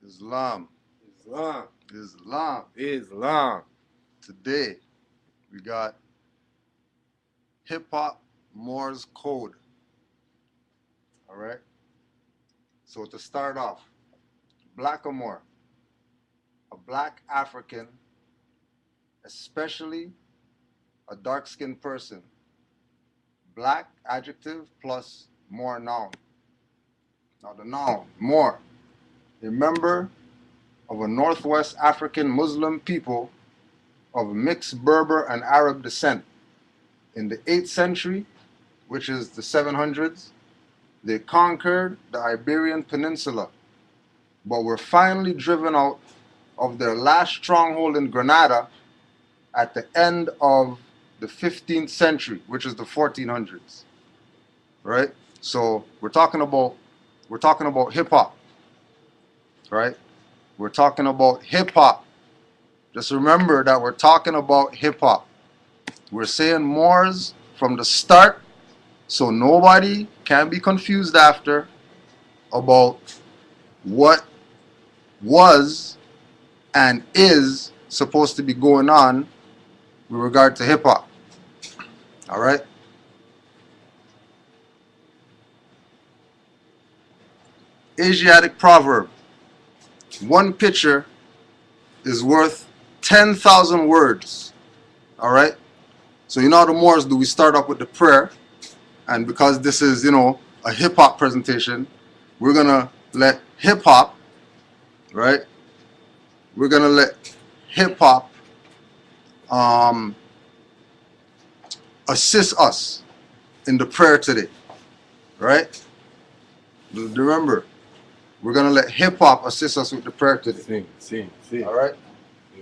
Islam. Islam. Islam. Islam. Today, we got hip hop Moorse code. All right. So to start off, blackamoor, a black African, especially a dark-skinned person. Black adjective plus more noun. Now the noun, more, a member of a Northwest African Muslim people of mixed Berber and Arab descent. In the 8th century, which is the 700s, they conquered the Iberian Peninsula, but were finally driven out of their last stronghold in Granada at the end of the 15th century, which is the 1400s. Right? So we're talking about hip hop. Right? We're talking about hip hop. Just remember that we're talking about hip hop. We're saying Moors from the start, so nobody can be confused after about what was and is supposed to be going on with regard to hip hop. All right? Asiatic proverb: one picture is worth 10,000 words. All right? So you know how the Moors do, we start off with the prayer, and because this is, a hip hop presentation, we're going to let hip hop, right? We're going to let hip hop assist us in the prayer today. Right? Remember, we're going to let hip hop assist us with the prayer today. See. All right?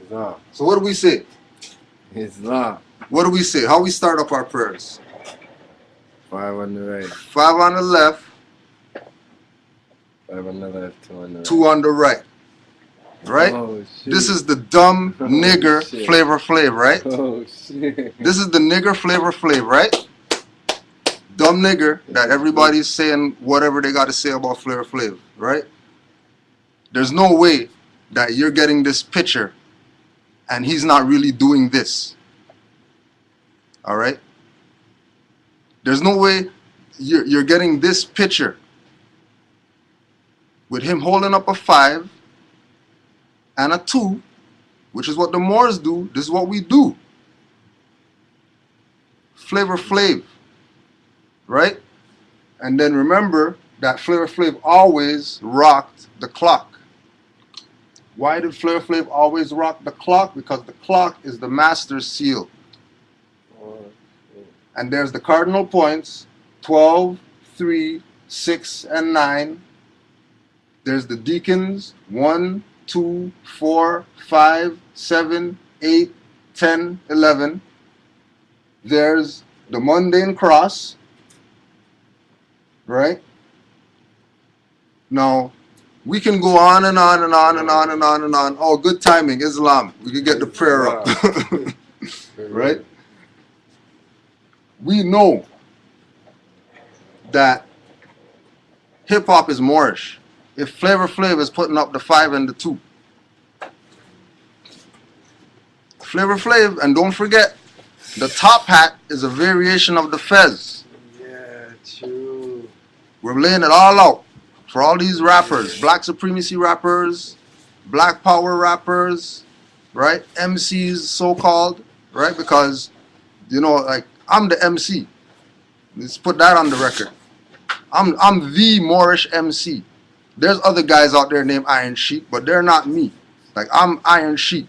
Islam. So what do we say? Islam. What do we say? How we start up our prayers? 5 on the right. 5 on the left, 5 on the left, 2 on the right. 2 on the right. Right? Oh, shit. This is the dumb nigger shit. Flavor Flav, right? Oh, shit. This is the nigger Flavor Flav, right? Dumb nigger that everybody's saying whatever they got to say about Flavor Flav, right? There's no way that you're getting this picture and he's not really doing this. All right? There's no way you're getting this picture with him holding up a 5 and a 2, which is what the Moors do. This is what we do. Flavor Flav, right? And then remember that Flavor Flav always rocked the clock. Why did Flavor Flav always rock the clock? Because the clock is the master's seal. And there's the cardinal points, 12, 3, 6, and 9. There's the deacons, 1, 2, 4, 5, 7, 8, 10, 11. There's the mundane cross, right? Now, we can go on and on and on and on and on and on. Oh, good timing, Islam. We can get the prayer up. Right? We know that hip hop is Moorish. If Flavor Flav is putting up the 5 and the 2. Flavor Flav, and don't forget, the top hat is a variation of the fez. Yeah, true. We're laying it all out for all these rappers, black supremacy rappers, black power rappers, right? MCs, so-called, right? Because, like, I'm the MC. Let's put that on the record. I'm the Moorish MC. There's other guys out there named Iron Sheik, but they're not me. Like, I'm Iron Sheik.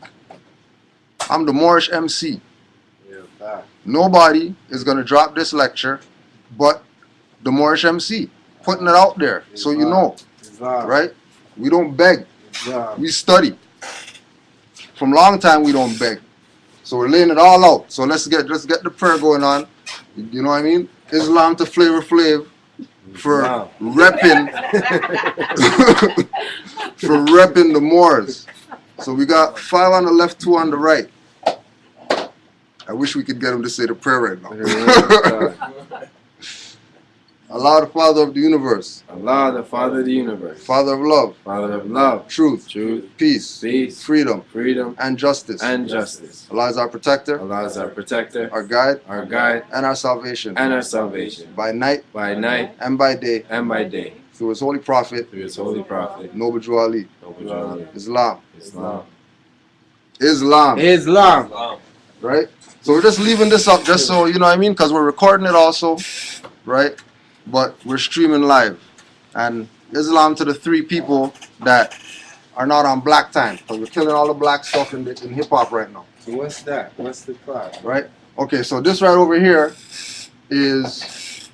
I'm the Moorish MC. Yeah, Nobody is going to drop this lecture but the Moorish MC. Putting it out there so you know. Right? We don't beg. We study. From long time we don't beg. So we're laying it all out. So let's get the prayer going on. You know what I mean? Islam to Flavor Flav for repping for repping the Moors. So we got 5 on the left, 2 on the right. I wish we could get him to say the prayer right now. Allah, the Father of the universe. Allah, the Father of the universe. Father of love. Father of love. Truth. Truth. Peace. Peace. Freedom. Freedom. And justice. And justice. Allah is our protector. Allah is our protector. Our guide. Our guide. And our salvation. And our salvation. By night. By night. And by day. And by day. Through his holy prophet. Through his holy prophet. Noble Ali. Noble Ali. Islam. Islam. Islam. Islam. Right? So we're just leaving this up just so, you know what I mean? Because we're recording it also. Right? But we're streaming live. And Islam to the 3 people that are not on black time. Because we're killing all the black stuff in hip-hop right now. So what's that? What's the clock? Right? Okay, so this right over here is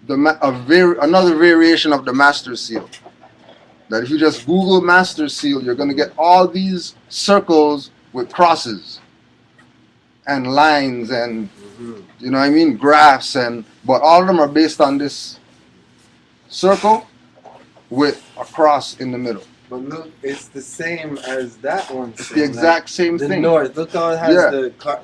another variation of the master seal. That if you just Google master seal, you're going to get all these circles with crosses and lines and, you know what I mean, graphs, but all of them are based on this circle with a cross in the middle. But look, it's the same as that one. It's the exact same the thing. North. Look how it has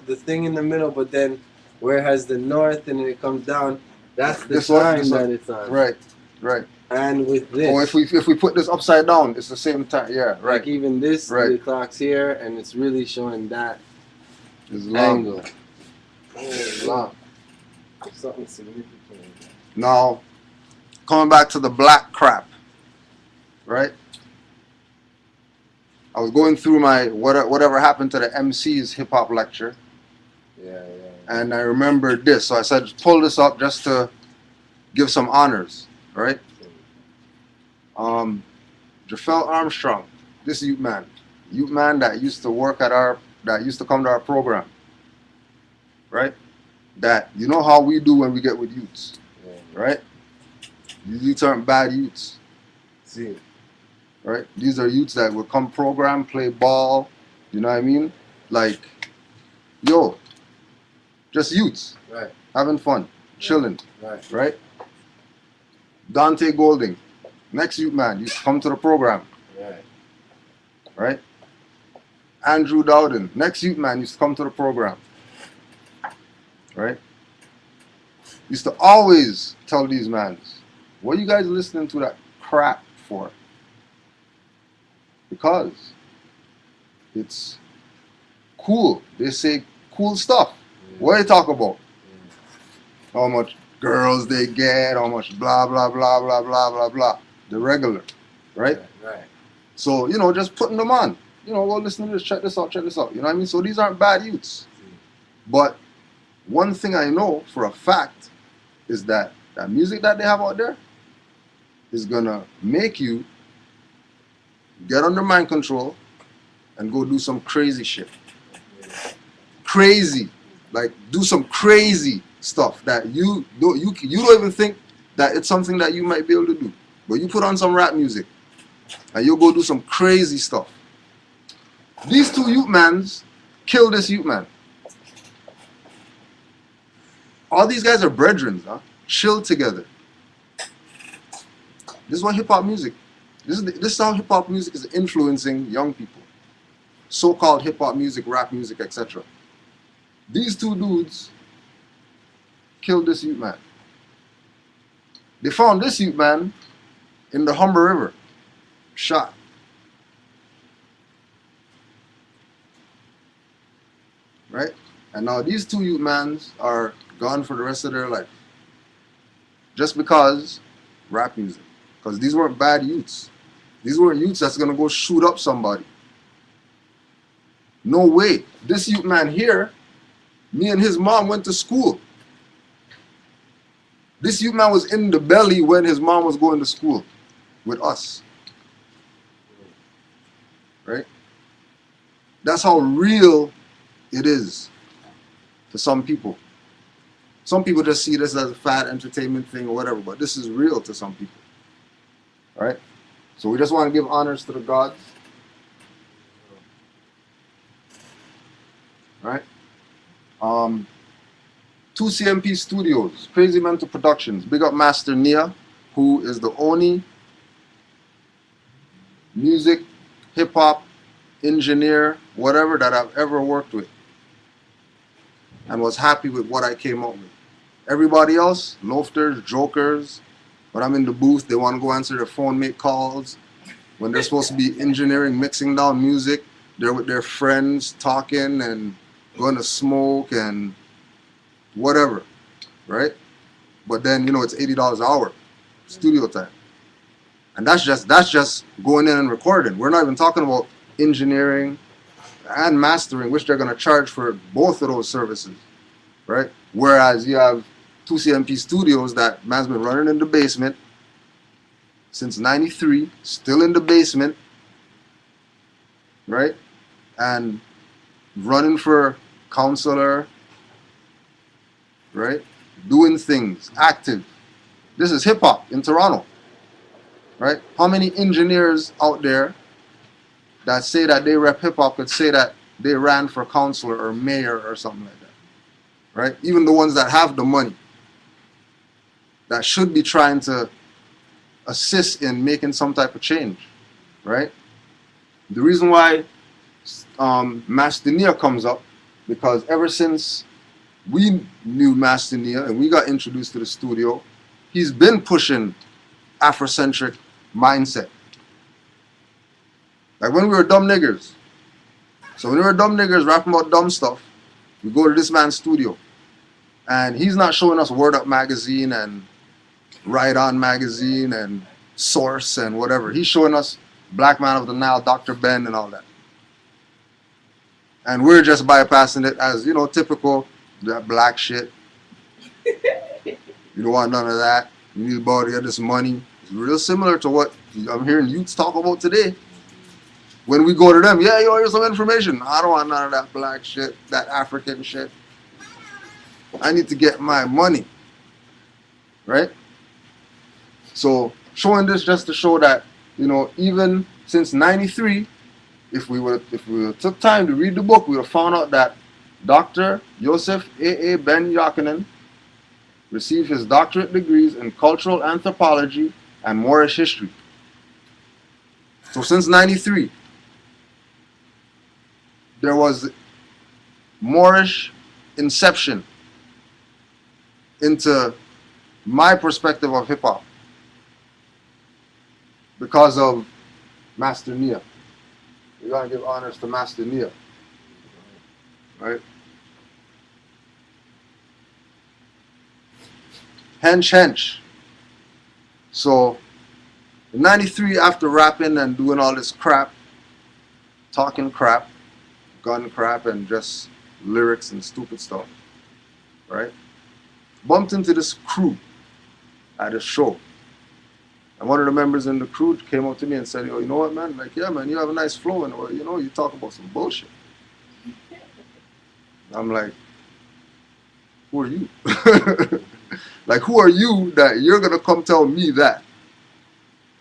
the thing in the middle, but then where it has the north and then it comes down, that's the sign that it's on. Right, right. And with this, oh, if we put this upside down, it's the same time. Yeah, right. Like even this, the clock's here, and it's really showing that angle. Oh, Islam. Something significant. Now, coming back to the black crap, right? I was going through my whatever happened to the Emcee's hip hop lecture. Yeah. And I remembered this, so I said, pull this up just to give some honors, right? Jafel Armstrong, this youth man that used to work at that used to come to our program, right? That, you know how we do when we get with youths, right? These youths aren't bad youths. See. Right? These are youths that will come program, play ball, you know what I mean? Like, yo, just youths. Right. Having fun, chilling. Right. Right? Dante Golding, next youth man, used to come to the program. Right. Right? Andrew Dowden, next youth man, used to come to the program. Right? Used to always tell these mans, what are you guys listening to that crap for? Because it's cool. They say cool stuff. What do they talk about? How much girls they get, how much blah, blah, blah, blah, blah, blah, blah. The regular, right? Right. So, you know, just putting them on. You know, go listen to this, check this out. You know what I mean? So these aren't bad youths. But one thing I know for a fact is that that music that they have out there is going to make you get under mind control and go do some crazy shit. Crazy. Like, do some crazy stuff that you don't even think that it's something that you might be able to do. But you put on some rap music and you'll go do some crazy stuff. These 2 youth mans kill this youth man. All these guys are brethren, huh? Chill together. This is what hip-hop music. This is how hip-hop music is influencing young people. So-called hip-hop music, rap music, etc. These 2 dudes killed this youth man. They found this youth man in the Humber River, shot. Right? And now these 2 youth mans are gone for the rest of their life. Just because rap music. Because these weren't bad youths. These weren't youths that's going to go shoot up somebody. No way. This youth man here, me and his mom went to school. This youth man was in the belly when his mom was going to school with us. Right? That's how real it is to some people. Some people just see this as a fad entertainment thing or whatever, but this is real to some people. Right? So we just want to give honors to the gods. Right? 2CMP Studios, Crazy Mental Productions. Big up Master Nia, who is the only music, hip-hop, engineer, whatever that I've ever worked with. And was happy with what I came up with. Everybody else, loafers, jokers. When I'm in the booth, they want to go answer their phone, make calls. When they're supposed to be engineering, mixing down music, they're with their friends talking and going to smoke and whatever, right? But then, you know, it's $80 an hour, studio time. And that's just going in and recording. We're not even talking about engineering and mastering, which they're going to charge for both of those services, right? Whereas you have 2CMP Studios that man's been running in the basement since 93, still in the basement, right? And running for counselor, right? Doing things, active. This is hip hop in Toronto, right? How many engineers out there that say that they rep hip hop could say that they ran for counselor or mayor or something like that, right? Even the ones that have the money that should be trying to assist in making some type of change, right? The reason why Mastinia comes up, because ever since we knew Mastinia and we got introduced to the studio, he's been pushing Afrocentric mindset. Like when we were dumb niggers. So when we were dumb niggers rapping about dumb stuff, we go to this man's studio. And he's not showing us Word Up magazine and Right On magazine and Source and whatever. He's showing us Black Man of the Nile, Dr. Ben and all that. And we're just bypassing it as, you know, typical that black shit. You don't want none of that. You need about to get this money. It's real similar to what I'm hearing youths talk about today. When we go to them, yeah, yo, here's some information. I don't want none of that black shit, that African shit. I need to get my money. Right? So showing this just to show that, you know, even since 93, if we would took time to read the book, we would have found out that Dr. Joseph A. Ben Yakinen received his doctorate degrees in cultural anthropology and Moorish history. So since 93, there was Moorish inception into my perspective of hip hop because of Master Nia. We gotta give honors to Master Nia, right? Hench. So in 93, after rapping and doing all this crap, talking crap, gun crap, and just lyrics and stupid stuff, right? Bumped into this crew at a show. And one of the members in the crew came up to me and said, yo, you know what, man? Like, yeah, man, you have a nice flow, and, you know, you talk about some bullshit. I'm like, who are you? Like, who are you that you're going to come tell me that?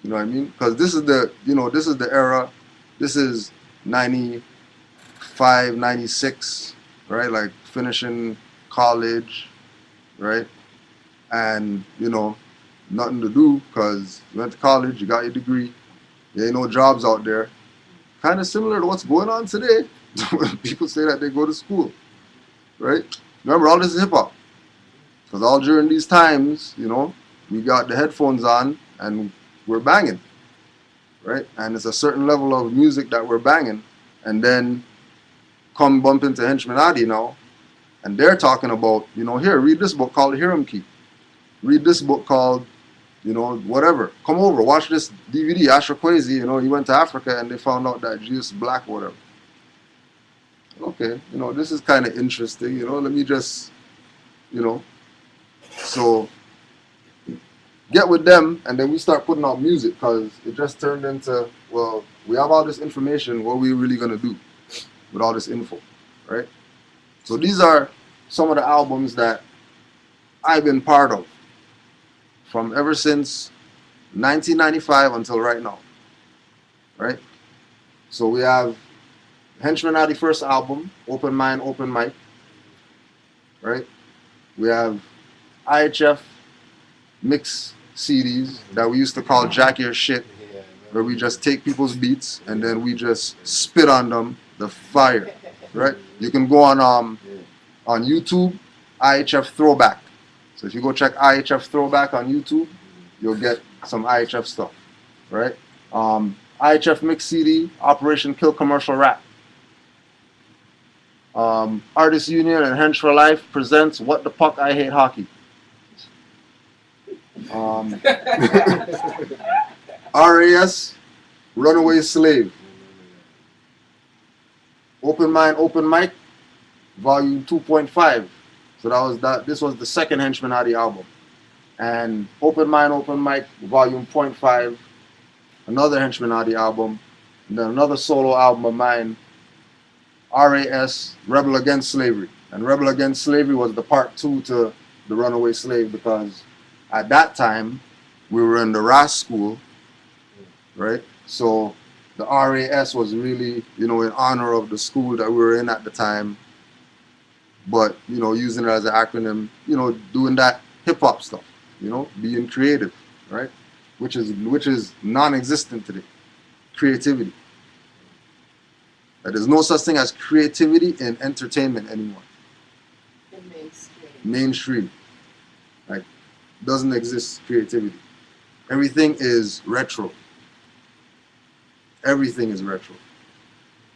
You know what I mean? Because this is the, you know, this is the era. This is 95, 96, right? Like, finishing college, right? And, you know, nothing to do because you went to college, you got your degree, there ain't no jobs out there. Kind of similar to what's going on today when people say that they go to school, right? Remember, all this is hip-hop. Because all during these times, you know, we got the headphones on and we're banging, right? And it's a certain level of music that we're banging. And then come bump into Henchman Adi now, and they're talking about, you know, here, read this book called Emcee. Read this book called, you know, whatever. Come over, watch this DVD, Asher Kwesi, you know, he went to Africa and they found out that Jesus black or whatever. Okay, you know, this is kind of interesting, you know, let me just, you know. So, get with them and then we start putting out music because it just turned into, well, we have all this information, what are we really going to do with all this info, right? So these are some of the albums that I've been part of from ever since 1995 until right now, right? So we have Henchman Adi first album, Open Mind, Open Mic, right? We have IHF mix CDs that we used to call Jack Your Shit, where we just take people's beats and then we just spit on them, the fire, right? You can go on YouTube, IHF Throwback. So if you go check IHF Throwback on YouTube, you'll get some IHF stuff, right? IHF Mix CD, Operation Kill Commercial Rap. Artists Union and Hench for Life presents What the Puck I Hate Hockey. RAS, Runaway Slave. Open Mind, Open Mic, Volume 2.5. So this was the second Henchman Hottie album. And Open Mind, Open Mic, Volume 0.5, another Henchman Hottie album. And then another solo album of mine, RAS, Rebel Against Slavery. And Rebel Against Slavery was the part 2 to the Runaway Slave, because at that time we were in the RAS school, right? So the RAS was really, in honor of the school that we were in at the time, but using it as an acronym, doing that hip hop stuff, being creative, right? Which is non-existent today. Creativity. There's no such thing as creativity in entertainment anymore. The mainstream. Mainstream. Like, doesn't exist creativity. Everything is retro. Everything is retro.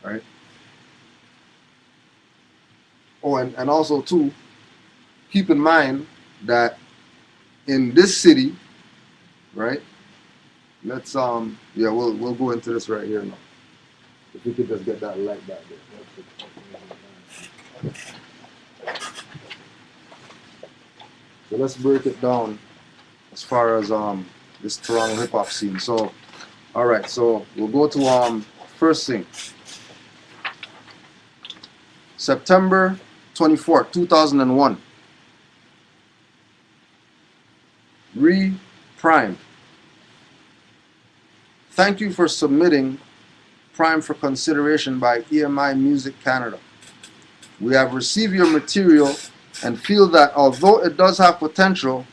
Right? Oh, and also too, keep in mind that in this city, right? Let's we'll go into this right here now. If we could just get that light back there. So let's break it down as far as this Toronto hip hop scene. So, all right. So we'll go to first thing. September 24th, 2001. Prime. Thank you for submitting Prime for consideration by EMI Music Canada. We have received your material and feel that although it does have potential,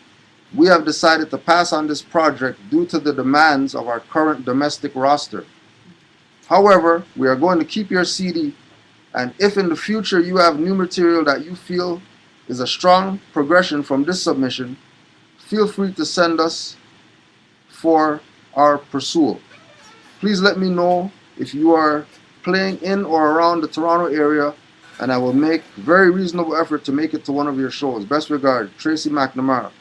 we have decided to pass on this project due to the demands of our current domestic roster. However, we are going to keep your CD, and if in the future you have new material that you feel is a strong progression from this submission, feel free to send us for our pursuit. Please let me know if you are playing in or around the Toronto area, and I will make very reasonable effort to make it to one of your shows. Best regard, Tracy McNamara.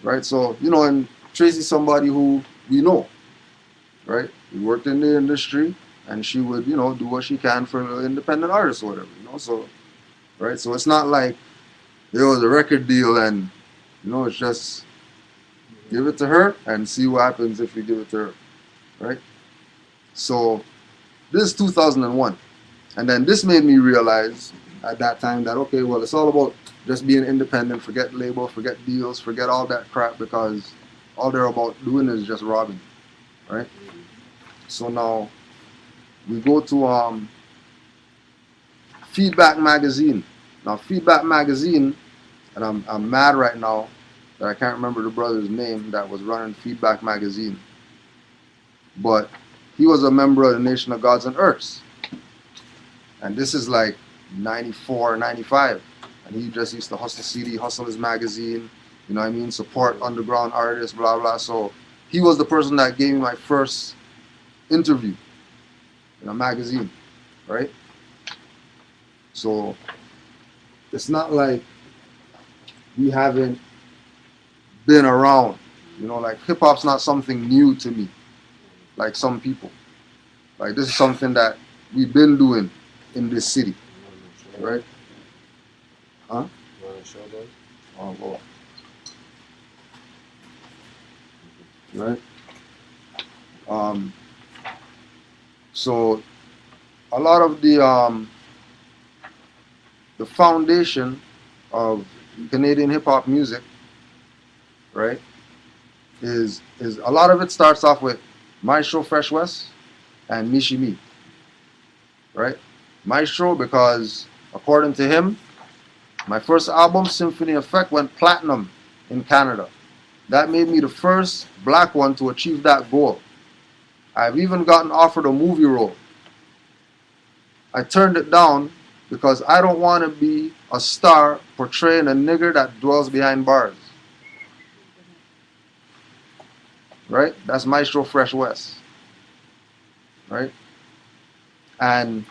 Right? So, and Tracy's somebody who we know, right? We worked in the industry, and she would, do what she can for independent artists or whatever, so, right? So it's not like there was a record deal and, it's just give it to her and see what happens if we give it to her, right? So this is 2001. And then this made me realize at that time that, okay, well, it's all about just being independent, forget label, forget deals, forget all that crap, because all they're about doing is just robbing, right? So now we go to Feedback Magazine. Now Feedback Magazine, and I'm mad right now that I can't remember the brother's name that was running Feedback Magazine, but he was a member of the Nation of Gods and Earths. And this is like 94, 95. And he just used to hustle CD, hustle his magazine, support underground artists, blah, blah. So he was the person that gave me my first interview in a magazine, right? So it's not like we haven't been around. Like hip-hop's not something new to me, like some people. Like this is something that we've been doing in this city, right? Huh? Oh, boy. Right? So a lot of the foundation of Canadian hip hop music, right, is a lot of it starts off with Maestro Fresh West and Mishi Me, right? Maestro, because according to him, my first album, Symphony Effect, went platinum in Canada. That made me the first black one to achieve that goal. I've even gotten offered a movie role. I turned it down because I don't want to be a star portraying a nigger that dwells behind bars. right? That's Maestro Fresh West, right? And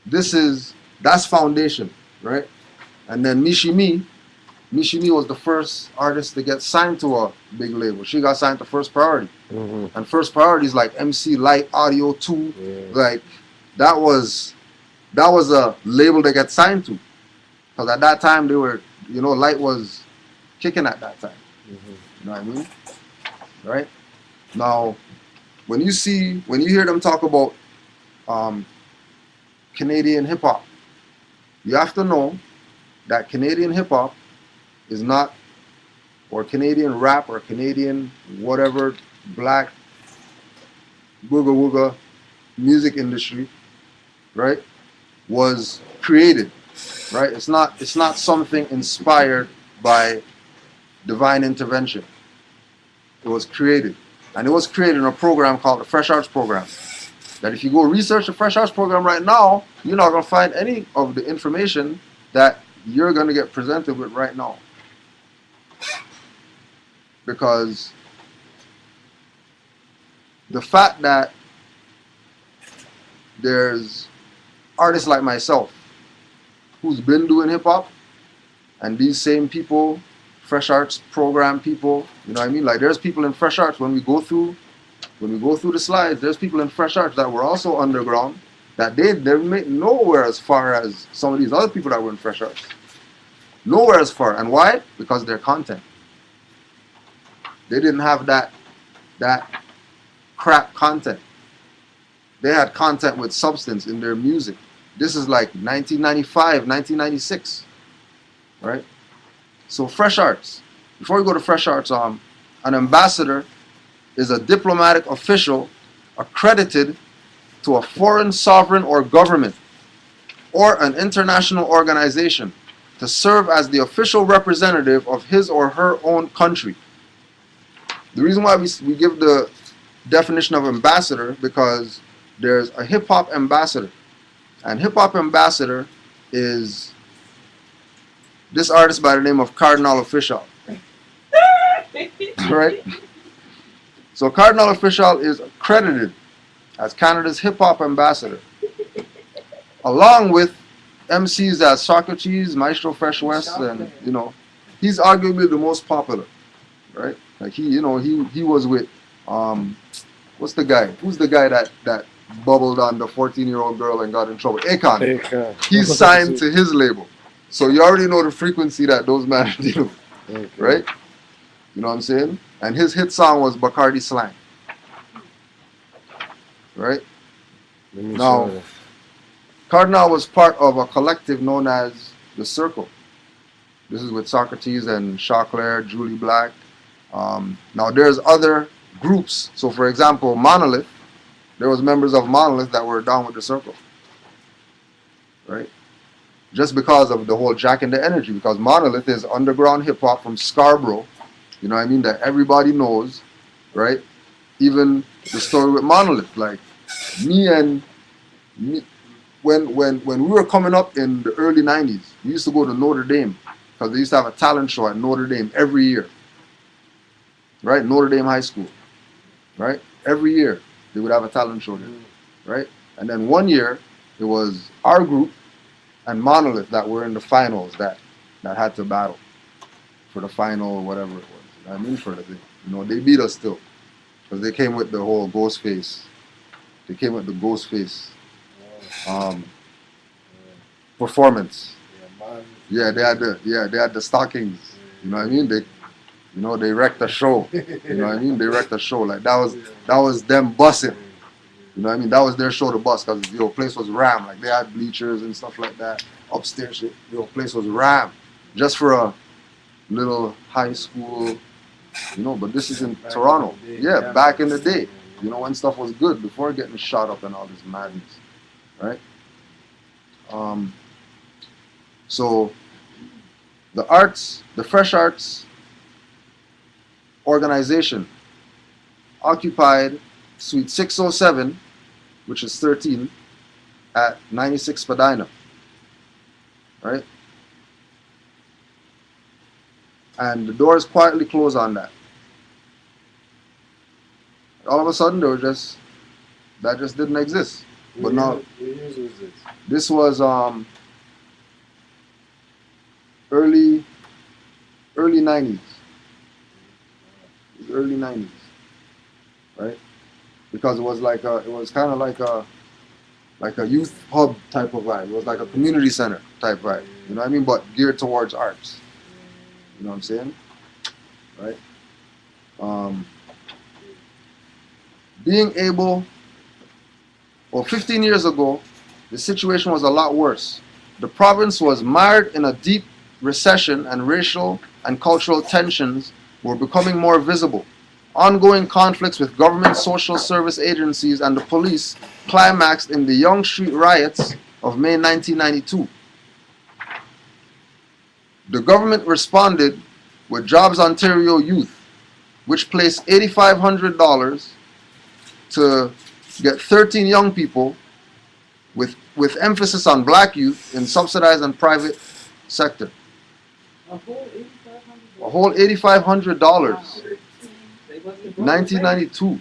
that's foundation, right? And then Mishimi was the first artist to get signed to a big label. She got signed to First Priority. Mm-hmm. And First Priority is like MC Light Audio 2. Yeah. Like that was a label they got signed to. Because at that time they were, Light was kicking at that time. Mm-hmm. You know what I mean? Right? Now, when you hear them talk about Canadian hip hop, you have to know that Canadian hip hop is not, or Canadian rap or Canadian whatever black booga wooga music industry, right, was created, right? It's not something inspired by divine intervention. It was created. And it was created in a program called the Fresh Arts Program. That if you go research the Fresh Arts Program right now, you're not going to find any of the information that you're going to get presented with right now. Because the fact that there's artists like myself who's been doing hip hop, and these same people, Fresh Arts Program people, you know what I mean? Like there's people in Fresh Arts when we go through the slides, there's people in Fresh Arts that were also underground that they made nowhere as far as some of these other people that were in Fresh Arts. Nowhere as far. And why? Because their content. They didn't have that crap content. They had content with substance in their music. This is like 1995, 1996, right? So Fresh Arts. Before we go to Fresh Arts, an ambassador is a diplomatic official accredited to a foreign sovereign or government or an international organization to serve as the official representative of his or her own country. The reason why we give the definition of ambassador because there's a hip-hop ambassador. And hip-hop ambassador is this artist by the name of Cardinal Official. Right? So Cardinal Official is accredited as Canada's hip-hop ambassador. Along with MCs as Socrates, Maestro Fresh West, and he's arguably the most popular. Right? Like he was with what's the guy? Who's the guy that bubbled on the 14-year-old girl and got in trouble? Akon. He's signed to his label. So you already know the frequency that those men do. Right? You know what I'm saying? And his hit song was Bacardi Slang. Right? Now, Cardinal was part of a collective known as The Circle. This is with Socrates and Chauclair, Julie Black. Now there's other groups. So for example, Monolith, there was members of Monolith that were down with The Circle. Right? Just because of the whole Jack and the Energy, because Monolith is underground hip hop from Scarborough, you know what I mean, that everybody knows, right? Even the story with Monolith, like me, when we were coming up in the early 90s, we used to go to Notre Dame because they used to have a talent show at Notre Dame every year. Right? Notre Dame High School. Right? Every year they would have a talent show there. Right? And then one year it was our group and Monolith that were in the finals that had to battle for the final or whatever it was. I mean, for the thing. They beat us still. Because they came with the whole ghost face. They came with the ghost face performance. Yeah, they had the stockings. You know what I mean? They wrecked the show. You know what I mean? They wrecked the show. Like that was them bussing. You know what I mean? That was their show to bus because the place was rammed. Like they had bleachers and stuff like that upstairs. The place was rammed just for a little high school. But this is in Toronto. Yeah, back in the day. When stuff was good before getting shot up and all this madness, right? So the Fresh Arts organization occupied Suite 607, which is 13, at 96 Spadina, right? And the doors quietly closed on that. all of a sudden there was just that just didn't exist. But now What years was this? this was early 90s, early 90s, right? Because it was it was kind of like a youth hub type of vibe. It was like a community center type vibe. You know what I mean? But geared towards arts. You know what I'm saying? Right? Um, being able, well, 15 years ago, the situation was a lot worse. The province was mired in a deep recession, and racial and cultural tensions were becoming more visible. Ongoing conflicts with government social service agencies and the police climaxed in the Yonge Street riots of May 1992. The government responded with Jobs Ontario Youth, which placed $8,500 to get 13 young people with emphasis on black youth in subsidized and private sector. A whole $8,500. 1992,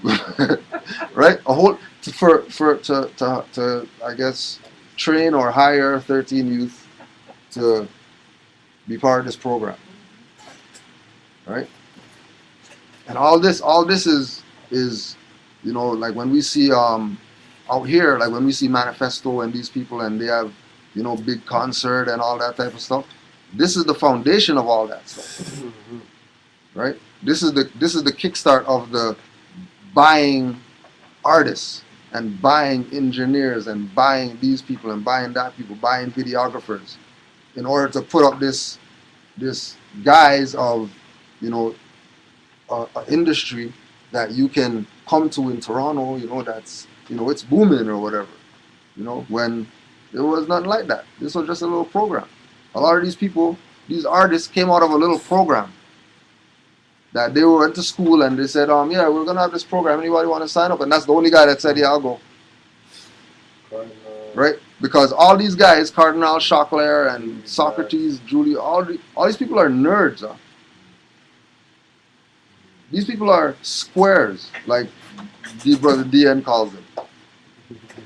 right? A whole to I guess train or hire 13 youth to be part of this program, right? And all this is you know, like when we see out here, like when we see Manifesto and these people and they have, you know, big concert and all that type of stuff. This is the foundation of all that stuff, right? This is the kickstart of the buying artists and buying engineers and buying these people and buying that people, buying videographers, in order to put up this guise of, you know, an industry that you can come to in Toronto, you know, that's, you know, it's booming or whatever, you know, when it was nothing like that. This was just a little program. A lot of these people, these artists came out of a little program that they went to school and they said, yeah, we're going to have this program. Anybody want to sign up? And that's the only guy that said, yeah, I'll go. Right? Because all these guys, Cardinal, Chocolare, and Socrates, Julie, all these people are nerds. Huh? These people are squares, like brother DN calls them.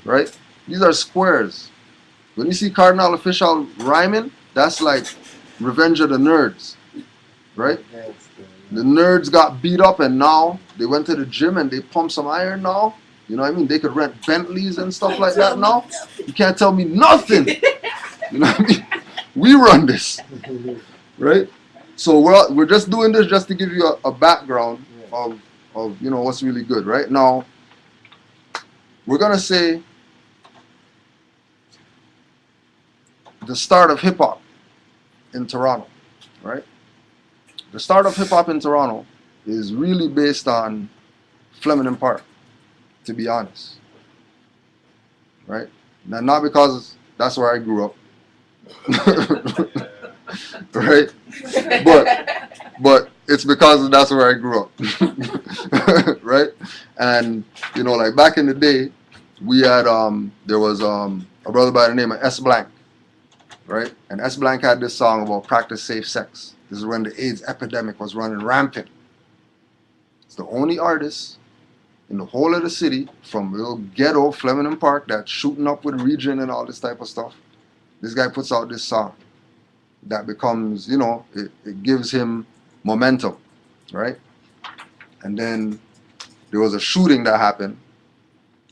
Right? These are squares. When you see Cardinal Official rhyming, that's like Revenge of the Nerds. Right? The nerds got beat up and now they went to the gym and they pump some iron now. You know what I mean? They could rent Bentleys and stuff like that now. You can't tell me nothing. You know what I mean? We run this. Right? So we're just doing this just to give you a background of you know what's really good. Right? Now we're gonna say the start of hip hop in Toronto. Right? The start of hip hop in Toronto is really based on Flemington Park, to be honest. Right? Now, not because that's where I grew up. Right? But it's because that's where I grew up. Right? And, you know, like back in the day, we had, there was a brother by the name of S. Blank. Right? And S. Blank had this song about practice safe sex. This is when the AIDS epidemic was running rampant. It's the only artist in the whole of the city, from little ghetto Flemington Park, that's shooting up with Region and all this type of stuff. This guy puts out this song that becomes, you know, it gives him momentum, right? And then there was a shooting that happened,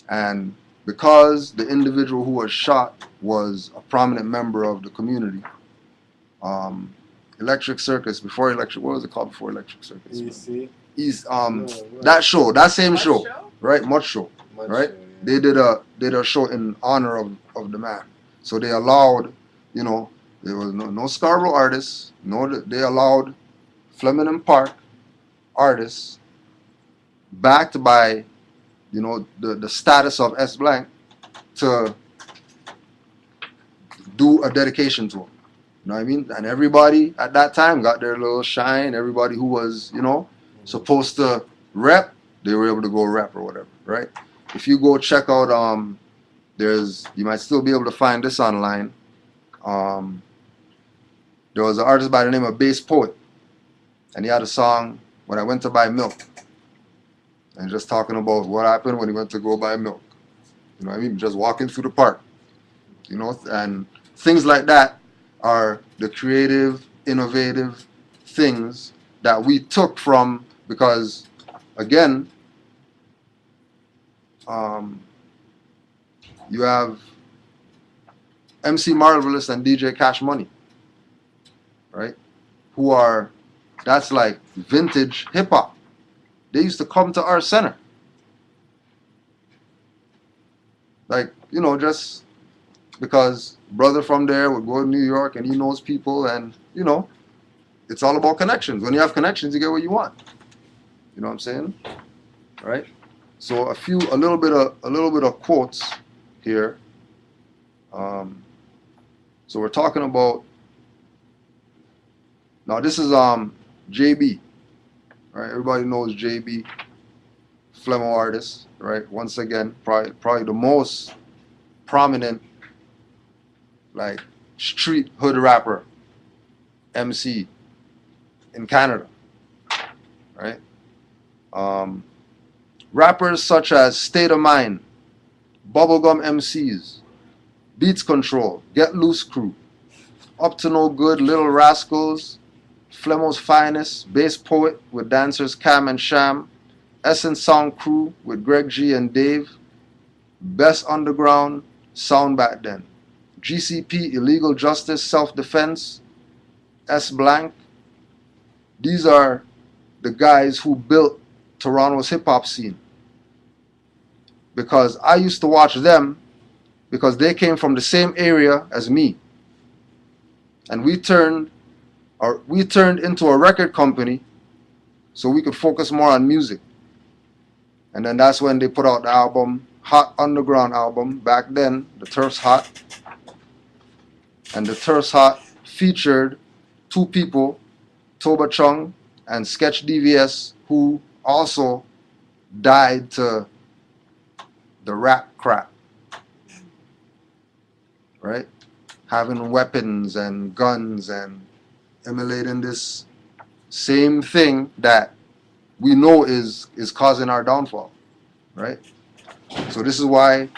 and because the individual who was shot was a prominent member of the community, Electric Circus, before Electric, what was it called before Electric Circus? That show, that same show, right? Much Show, right? They did a show in honor of the man. So they allowed, you know, there was no Scarborough artists, they allowed Flemington Park artists backed by, you know, the status of S. Blank to do a dedication to him. You know what I mean? And everybody at that time got their little shine. Everybody who was, you know, supposed to rep, they were able to go rep or whatever, right? If you go check out, you might still be able to find this online. There was an artist by the name of Bass Poet, and he had a song, When I Went to Buy Milk. and just talking about what happened when he went to go buy milk. You know what I mean? Just walking through the park. You know, and things like that are the creative, innovative things that we took from, because again, you have MC Marvelous and DJ Cash Money, right? Who are, that's like vintage hip hop. They used to come to our center. Like, you know, just because brother from there would go to New York and he knows people, and, you know, it's all about connections. When you have connections, you get what you want. You know what I'm saying? Right? So a little bit of quotes here. So we're talking about, now this is JB. Right? Everybody knows JB, Flemo artist, right? Once again, probably the most prominent like street hood rapper, MC in Canada, right? Rappers such as State of Mind, Bubblegum MCs, Beats Control, Get Loose Crew, Up to No Good, Little Rascals, Flemo's Finest, Bass Poet with dancers Cam and Sham, Essence Sound Crew with Greg G and Dave, Best Underground Sound back then, GCP, Illegal Justice, Self Defense, S Blank. These are the guys who built Toronto's hip hop scene. Because I used to watch them because they came from the same area as me. And we turned into a record company so we could focus more on music. And then that's when they put out the album, Hot Underground album. Back then, the Turf's Hot. And the Turf's Hot featured two people, Toba Chung and Sketch DVS, who also died to the rap crap. Right? Having weapons and guns and emulating this same thing that we know is causing our downfall. Right? So this is why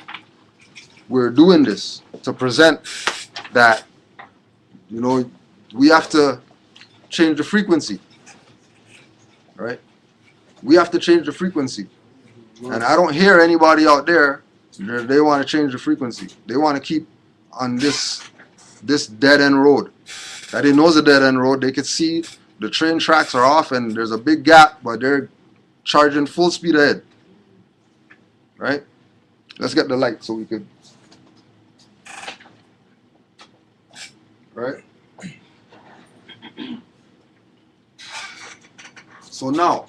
we're doing this, to present that, you know, we have to change the frequency. Right? We have to change the frequency. And I don't hear anybody out there, they want to change the frequency. They want to keep on this dead end road. That they know is a dead end road. They could see the train tracks are off and there's a big gap, but they're charging full speed ahead. Right? Let's get the light so we could. Right? So now,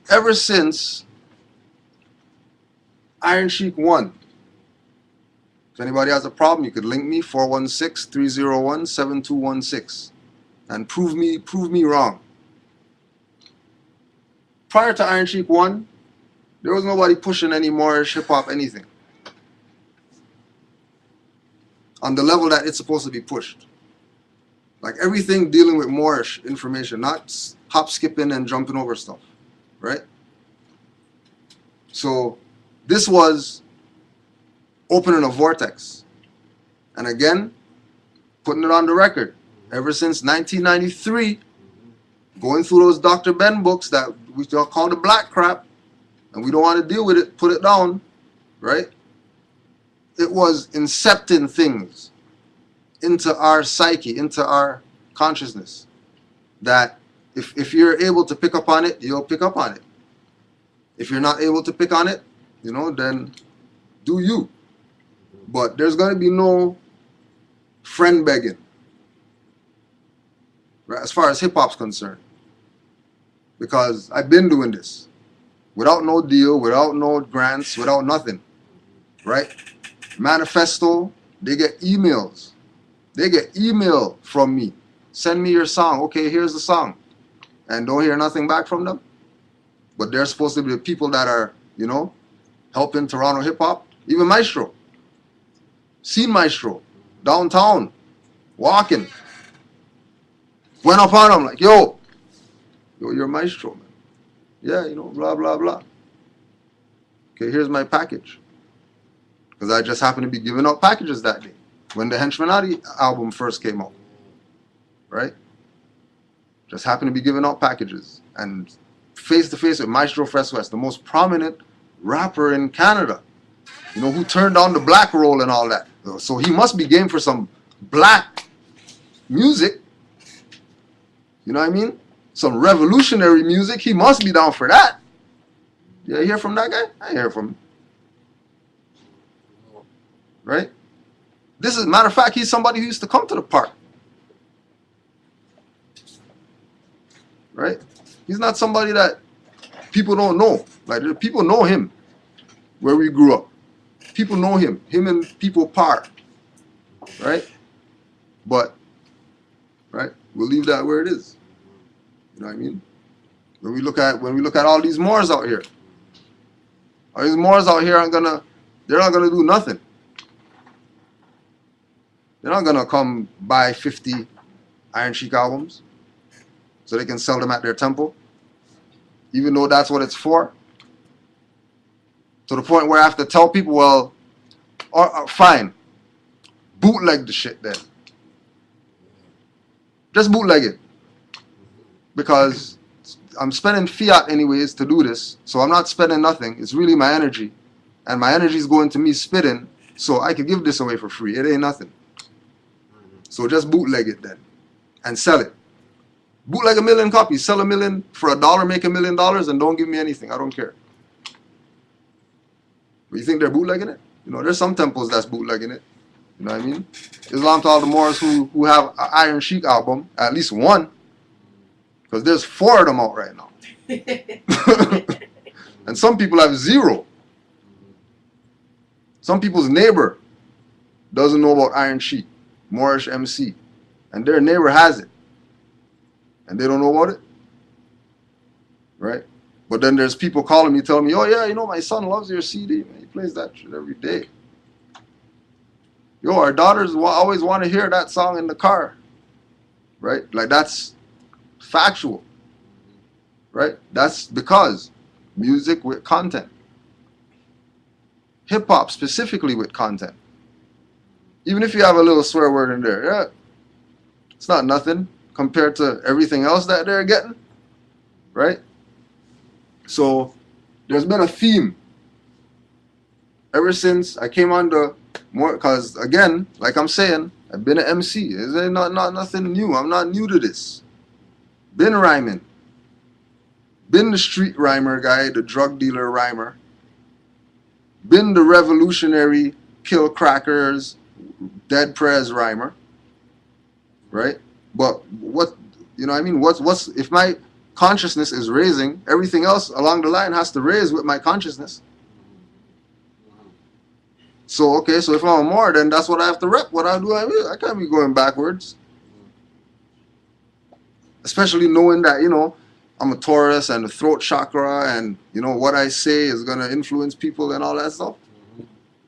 ever since Iron Sheik won, if anybody has a problem, you could link me 416-301-7216 and prove me wrong. Prior to Iron Sheik 1, there was nobody pushing any Moorish hip hop anything on the level that it's supposed to be pushed. Like everything dealing with Moorish information, not hop skipping and jumping over stuff, right? So this was opening a vortex. And again, putting it on the record. Ever since 1993, going through those Dr. Ben books that we still call the black crap, and we don't want to deal with it, put it down, right? It was incepting things into our psyche, into our consciousness, that if you're able to pick up on it, you'll pick up on it. If you're not able to pick on it, you know, then do you. But there's going to be no friend begging, right, as far as hip-hop's concerned. Because I've been doing this without no deal, without no grants, without nothing, right? Manifesto, they get emails. They get email from me. Send me your song. Okay, here's the song. And don't hear nothing back from them. But they're supposed to be the people that are, you know, helping Toronto hip-hop. Even Maestro. Seen Maestro. Downtown. Walking. Went up on him like, yo, you're Maestro, man. Yeah, you know, blah, blah, blah. Okay, here's my package. Because I just happened to be giving out packages that day when the Henchmanati album first came out. Right? Just happened to be giving out packages. And face to face with Maestro Fresh West, the most prominent rapper in Canada. You know, who turned on the black roll and all that. So he must be game for some black music. You know what I mean? Some revolutionary music. He must be down for that. You hear from that guy? I hear from him. Right? This is, matter of fact, he's somebody who used to come to the park. Right? He's not somebody that people don't know. Like, people know him where we grew up. People know him. Him and people park. Right? But, right, we'll leave that where it is. You know what I mean? When we look at all these Moors out here, all these Moors out here they're not gonna do nothing. They're not gonna come buy 50 Iron Sheik albums so they can sell them at their temple, even though that's what it's for. To the point where I have to tell people, well, fine, bootleg the shit then. Just bootleg it. Because I'm spending fiat anyways to do this, so I'm not spending nothing. It's really my energy. And my energy is going to me spitting, so I could give this away for free. It ain't nothing. So just bootleg it then. And sell it. Bootleg 1 million copies. Sell 1 million for $1, make $1 million, and don't give me anything. I don't care. But you think they're bootlegging it? You know, there's some temples that's bootlegging it. You know what I mean? Islam to all the Moors who have an Iron Sheik album, at least one. Because there's 4 of them out right now. And some people have 0. Some people's neighbor doesn't know about Iron Sheik, Moorish Emcee. And their neighbor has it. And they don't know about it. Right? But then there's people calling me, telling me, oh yeah, you know, my son loves your CD, man. He plays that shit every day. Yo, our daughters always want to hear that song in the car. Right? Like, that's factual. Right? That's because music with content. Hip-hop specifically with content. Even if you have a little swear word in there, yeah, it's not nothing compared to everything else that they're getting. Right? So there's been a theme ever since I came on the more, because again, like I'm saying, I've been an MC. It's not nothing new. I'm not new to this. Been rhyming. Been the street rhymer guy, the drug dealer rhymer. Been the revolutionary kill crackers, dead prez rhymer. Right? But what, you know what I mean? What's if my consciousness is raising, everything else along the line has to raise with my consciousness. So, okay, so if I'm a Moor, then that's what I have to rep. What I do, I can't be going backwards. Especially knowing that, you know, I'm a Taurus and the throat chakra and, you know, what I say is going to influence people and all that stuff.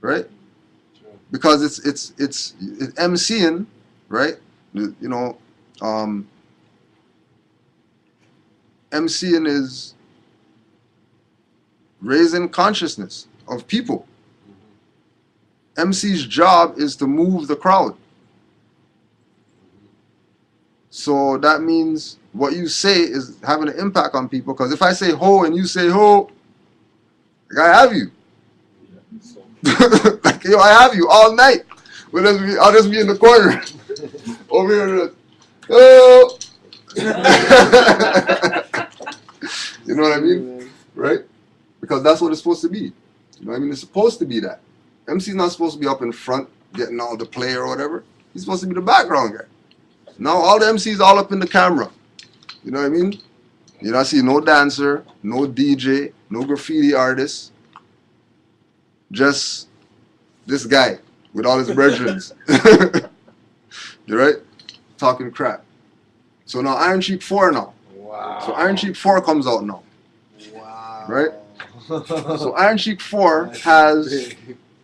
Right? Because it's MCing, right? You know, MCing is raising consciousness of people. MC's job is to move the crowd. So that means what you say is having an impact on people. Because if I say ho and you say ho, like I have you. Like, yo, I have you all night. I'll just be in the corner. Over here. Oh. You know what I mean? Right? Because that's what it's supposed to be. You know what I mean? It's supposed to be that. MC's not supposed to be up in front getting all the play or whatever. He's supposed to be the background guy. Now all the MCs all up in the camera. You know what I mean? You don't see no dancer, no DJ, no graffiti artist. Just this guy with all his brethren. You right? Talking crap. So now Iron Sheik 4 now. Wow. So Iron Sheik 4 comes out now. Wow. Right? So Iron Sheik 4 has,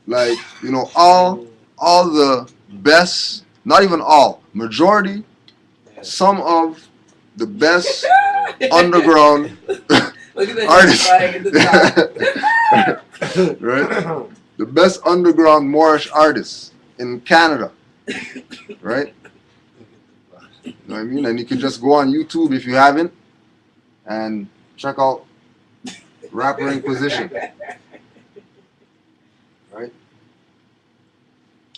like, you know, all the best, not even all, majority, some of the best underground artist. Flag in the top. Right? The best underground Moorish artist in Canada. Right? You know what I mean? And you can just go on YouTube if you haven't and check out Rapper Inquisition. Right?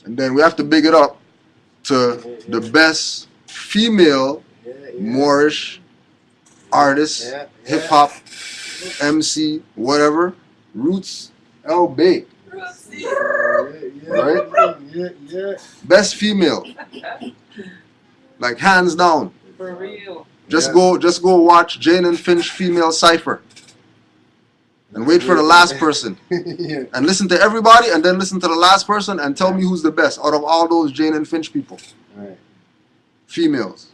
And then we have to big it up to the best female Moorish artist, hip hop, Emcee, whatever, Roots L. Bay. Right? Best female. Like hands down. For real. Just go watch Jane and Finch female cipher. And wait for the last person. And listen to everybody and then listen to the last person and tell me who's the best out of all those Jane and Finch people. Right. Females.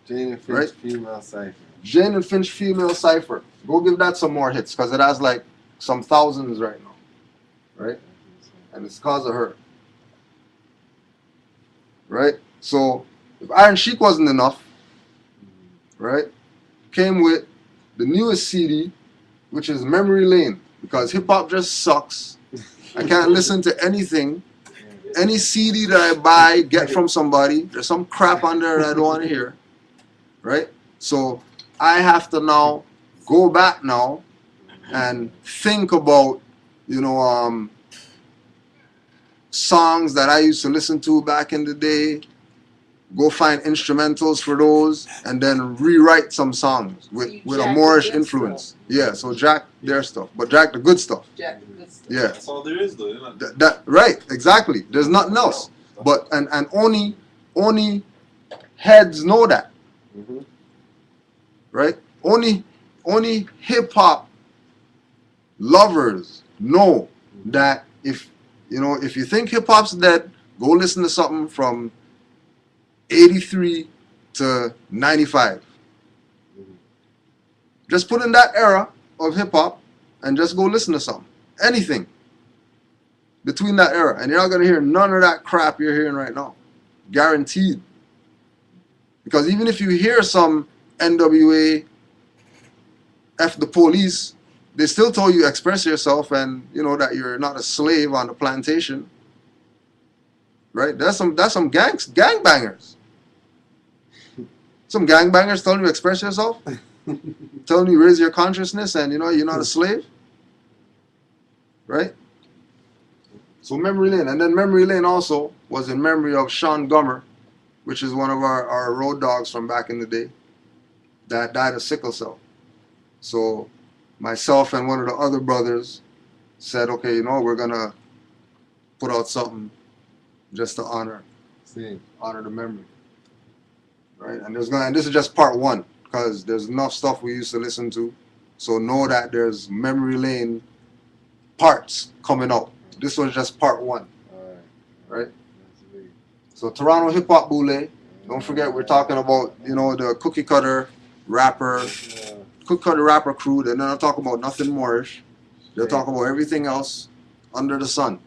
Jane and Finch Right? female cipher. Jane and Finch female cipher. Go give that some more hits because it has like some thousands right now. Right? And it's because of her. Right? So if Iron Sheik wasn't enough, right? Came with the newest CD, which is Memory Lane, because hip hop just sucks. I can't listen to anything. Any CD that I buy, get from somebody, there's some crap on there that I don't want to hear. Right? So I have to now go back now and think about, you know, songs that I used to listen to back in the day. Go find instrumentals for those and then rewrite some songs with a Moorish influence. Yeah, so jack their stuff, but jack the good stuff. Jack the good stuff. Yeah. That's all there is, though. Isn't it? That right, exactly. There's nothing else. But and only heads know that. Mm-hmm. Right? Only hip hop lovers know that if you think hip hop's dead, go listen to something from 83 to 95. Just put in that era of hip hop and just go listen to something. Anything between that era. And you're not going to hear none of that crap you're hearing right now. Guaranteed. Because even if you hear some NWA, F the police, they still tell you express yourself and you know that you're not a slave on the plantation. Right? That's some gangbangers. Some gangbangers telling you express yourself, telling you raise your consciousness, and you know you're not a slave, right? So Memory Lane, and then Memory Lane also was in memory of Sean Gummer, which is one of our road dogs from back in the day, that died of sickle cell. So myself and one of the other brothers said, okay, you know, we're gonna put out something just to honor the memory. Right? And this is just part one, because there's enough stuff we used to listen to. So know that there's Memory Lane parts coming out. This was just part one. Right? So Toronto Hip Hop Boule. Don't forget we're talking about, you know, the cookie cutter rapper crew. They're not talking about nothing Moorish. They're talking about everything else under the sun.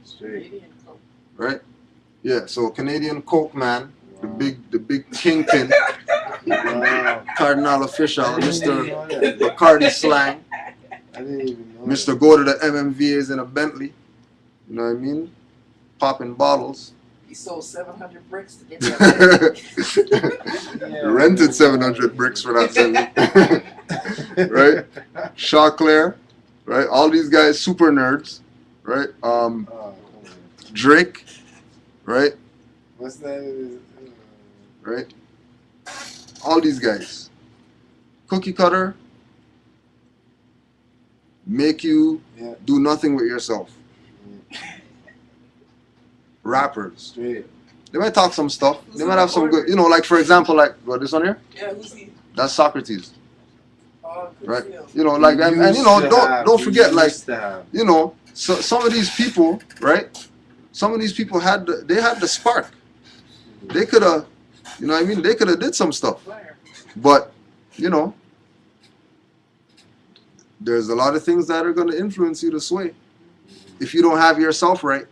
Right? Yeah, so Canadian Coke man. The big kingpin, Cardinal Official, Mr. Bacardi Slang, I didn't even know Mr. Go to the MMVAs in a Bentley, you know what I mean? Popping bottles. He sold 700 bricks to get that. Rented 700 bricks for that Bentley. Right? Shaw Claire, right? All these guys, super nerds, right? Drake, right? What's that? Right? All these guys. Cookie cutter. Make you do nothing with yourself. Rappers. Straight. They might talk some stuff. They might have some good, you know, like for example, like, what, this one here? Yeah, who's he? That's Socrates. Oh, Right? You know, like, and you know, don't forget, like, you know, so some of these people, right? Some of these people had the spark. They could have, you know what I mean? They could have did some stuff. But, you know, there's a lot of things that are going to influence you to sway. If you don't have yourself right,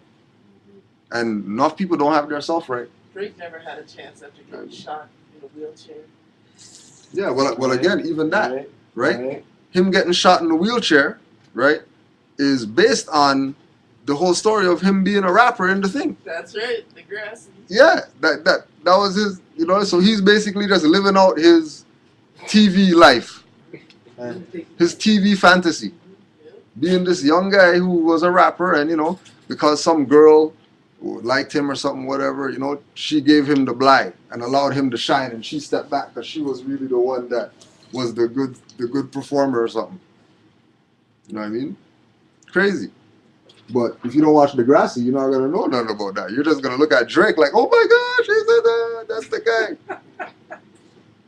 and enough people don't have themselves right. Drake never had a chance after getting shot in a wheelchair. Yeah, well, again, even that, right? him getting shot in the wheelchair, right, is based on the whole story of him being a rapper in the thing. That's right, the grass. Yeah, that was his, you know, so he's basically just living out his TV life, his TV fantasy, being this young guy who was a rapper, and, you know, because some girl liked him or something, whatever, you know, she gave him the blind and allowed him to shine, and she stepped back because she was really the one that was the good performer or something. You know what I mean? Crazy. But if you don't watch Degrassi, you're not gonna know nothing about that. You're just gonna look at Drake like, oh my gosh, he said that. That's the guy.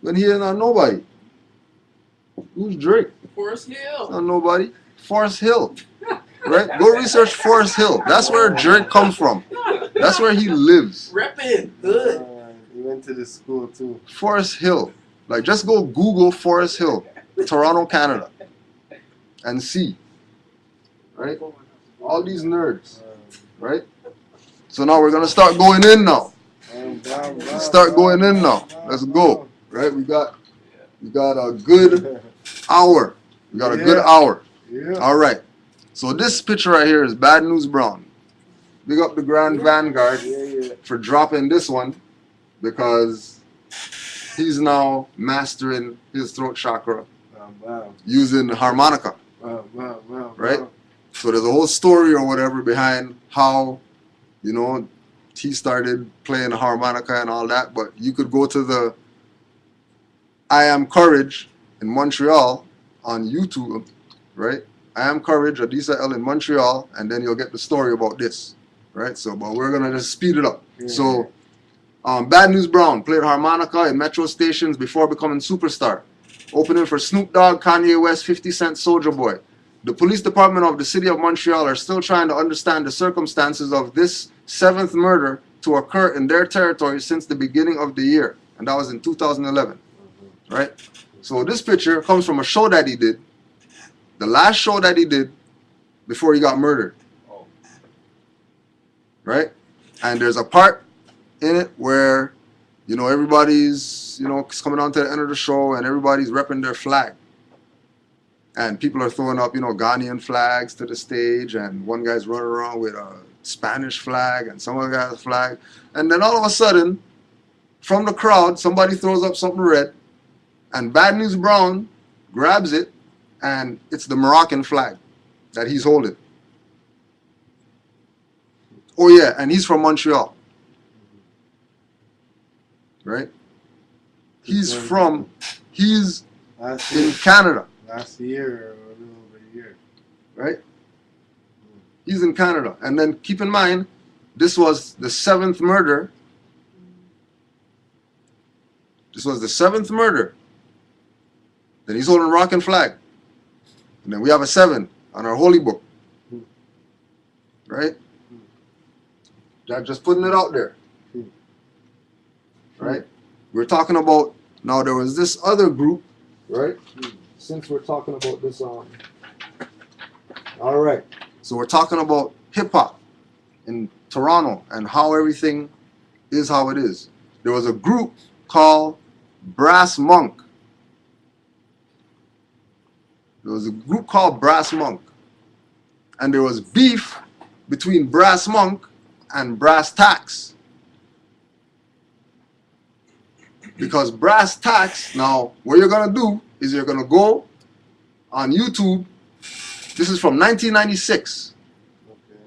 When he ain't not nobody. Who's Drake? Forest Hill. Not nobody. Forest Hill. Right? Go research Forest Hill. That's where Drake comes from. That's where he lives. Reppin'. Good. He went to the school too. Forest Hill. Like, just go Google Forest Hill, Toronto, Canada, and see. Right? All these nerds. Right? So now we're gonna start going in now. Let's start going in now. Let's go. Right? We got a good hour. We got a good hour. Yeah. All right. So this picture right here is Bad News Brown. Big up the Grand Vanguard for dropping this one, because he's now mastering his throat chakra using harmonica. Right? So there's a whole story or whatever behind how, you know, he started playing the harmonica and all that. But you could go to the I Am Courage in Montreal on YouTube, right? I Am Courage, Adisa L in Montreal, and then you'll get the story about this, right? So, but we're gonna just speed it up. Yeah. So, Bad News Brown played harmonica in metro stations before becoming superstar, opening for Snoop Dogg, Kanye West, 50 Cent, Soulja Boy. The police department of the city of Montreal are still trying to understand the circumstances of this 7th murder to occur in their territory since the beginning of the year, and that was in 2011, right? So this picture comes from a show that he did, the last show that he did before he got murdered, right? And there's a part in it where, you know, everybody's, you know, it's coming on to the end of the show and everybody's repping their flag. And people are throwing up, you know, Ghanaian flags to the stage, and one guy's running around with a Spanish flag and some other guy's flag. And then all of a sudden, from the crowd, somebody throws up something red, and Bad News Brown grabs it, and it's the Moroccan flag that he's holding. Oh yeah, and he's from Montreal. Right? He's in Canada. Last year or a little over a year. Right? He's in Canada. And then keep in mind, this was the 7th murder. This was the 7th murder. Then he's holding a Moroccan flag. And then we have a 7 on our holy book. Right? Just putting it out there. Right? We're talking about, now there was this other group, right? Since we're talking about this all right. So we're talking about hip hop in Toronto and how everything is how it is. There was a group called Brass Monk. There was a group called Brass Monk. And there was beef between Brass Monk and Brass Tacks. Because Brass Tacks, now what you're going to do is you're going to go on YouTube. This is from 1996. Okay.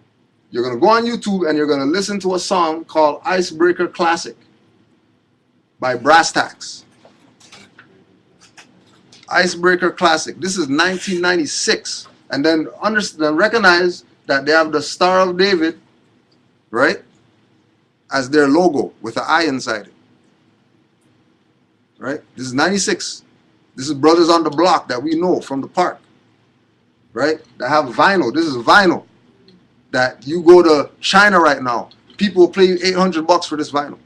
You're going to go on YouTube and you're going to listen to a song called Icebreaker Classic by Brass Tacks. Icebreaker Classic. This is 1996. And then recognize that they have the Star of David, right, as their logo with an eye inside it. Right? This is 96. This is Brothers on the Block that we know from the park. Right? That have vinyl. This is vinyl. That you go to China right now, people will pay you $800 for this vinyl.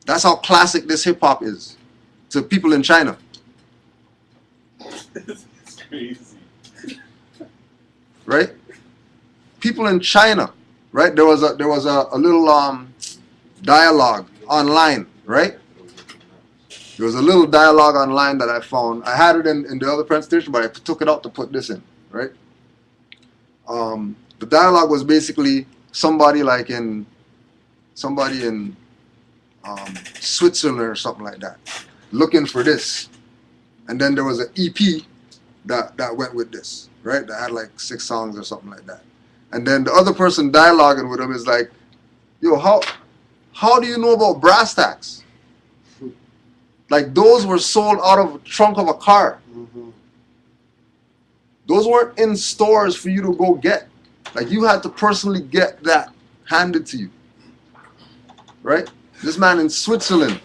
That's how classic this hip hop is to people in China. It's crazy. Right? People in China, right? There was a little dialogue online, right? There There was a little dialogue online that I found. I had it in the other presentation, but I took it out to put this in, right? The dialogue was basically somebody in Switzerland or something like that, looking for this. And then there was an EP that went with this, right? That had like 6 songs or something like that. And then the other person dialoguing with him is like, yo, how do you know about brass tacks? Like, those were sold out of the trunk of a car. Mm-hmm. Those weren't in stores for you to go get. Like, you had to personally get that handed to you. Right? This man in Switzerland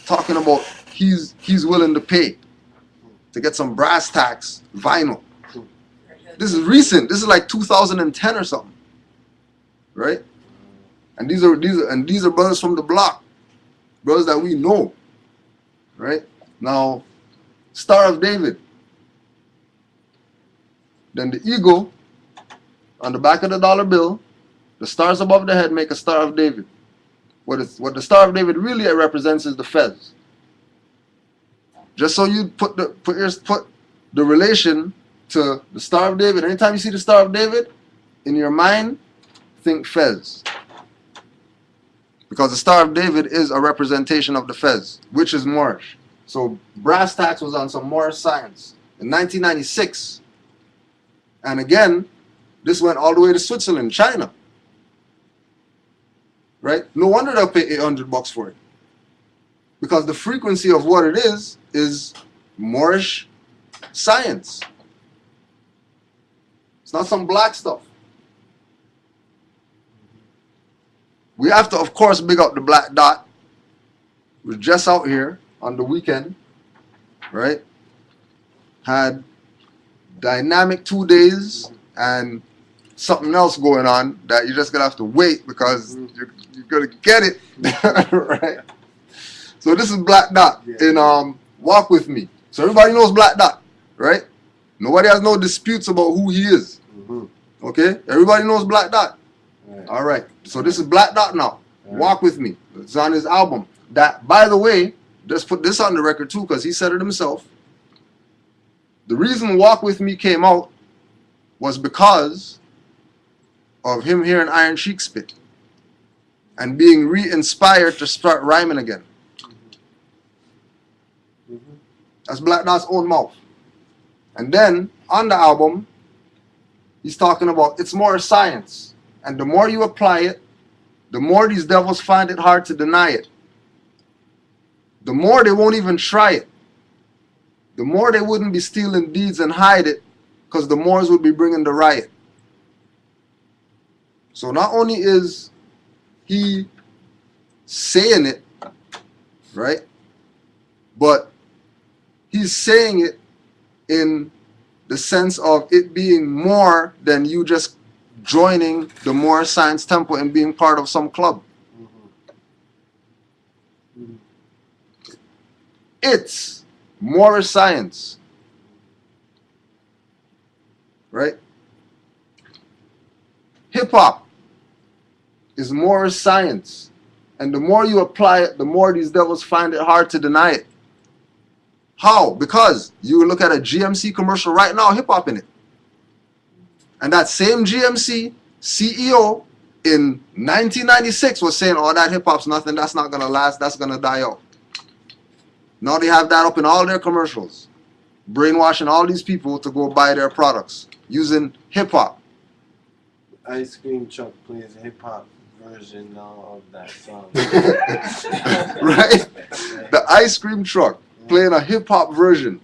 talking about he's willing to pay to get some brass tacks vinyl. This is recent. This is like 2010 or something. Right? And these are brothers from the block. Brothers that we know. Right? Now, Star of David. Then the eagle on the back of the dollar bill, the stars above the head make a Star of David. What the Star of David really represents is the fez. Just so you put the relation to the Star of David. Anytime you see the Star of David, in your mind, think fez. Because the Star of David is a representation of the fez, which is Moorish. So brass tacks was on some Moorish science in 1996. And again, this went all the way to Switzerland, China. Right? No wonder they'll pay $800 for it. Because the frequency of what it is Moorish science. It's not some black stuff. We have to, of course, big up the Black Dot. We're just out here on the weekend, right? Had dynamic 2 days and something else going on that you're just gonna have to wait because you're gonna get it, right? So this is Black Dot in Walk With Me. So everybody knows Black Dot, right? Nobody has no disputes about who he is. Okay? Everybody knows Black Dot. All right. So this is Black Dot now. Walk With Me. It's on his album. That, by the way, let's put this on the record too, because he said it himself. The reason Walk With Me came out was because of him hearing Iron Sheik spit and being re-inspired to start rhyming again. That's Black Dot's own mouth. And then on the album, he's talking about it's more science. And the more you apply it, the more these devils find it hard to deny it. The more they won't even try it. The more they wouldn't be stealing deeds and hide it, because the Moors would be bringing the riot. So not only is he saying it, right, but he's saying it in the sense of it being more than you just joining the Moorish Science Temple and being part of some club. It's Moorish science. Right? Hip-hop is Moorish science. And the more you apply it, the more these devils find it hard to deny it. How? Because you look at a GMC commercial right now, hip-hop in it. And that same GMC CEO in 1996 was saying, oh, that hip-hop's nothing, that's not going to last, that's going to die out. Now they have that up in all their commercials, brainwashing all these people to go buy their products using hip-hop. Ice cream truck plays a hip-hop version of that song. Right? The ice cream truck playing a hip-hop version.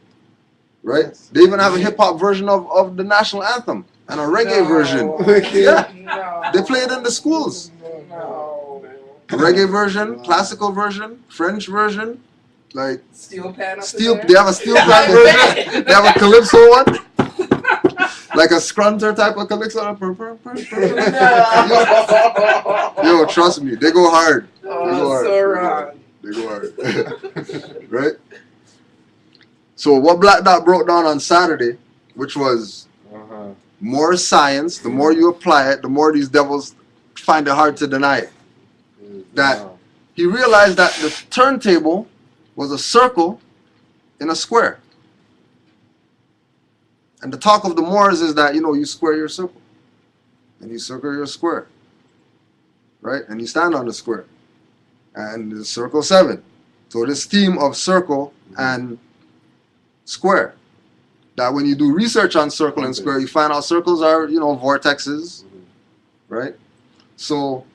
Right? Yes. They even have a hip-hop version of the national anthem and a reggae version. Yeah. No. They play it in the schools. No. Reggae version, classical version, French version. Like Steel pan up steel, there? they have a steel pan version. They have a calypso one, like a scrunter type of calypso. Yo, trust me, they go hard. They go hard. Right? So what Black Dot broke down on Saturday, which was more science. The more you apply it, the more these devils find it hard to deny it. That he realized that the turntable was a circle in a square. And the talk of the Moors is that, you square your circle. And you circle your square. Right? And you stand on the square. And the circle 7. So this theme of circle and square. That when you do research on circle and square, you find out circles are, vortexes. Right? So,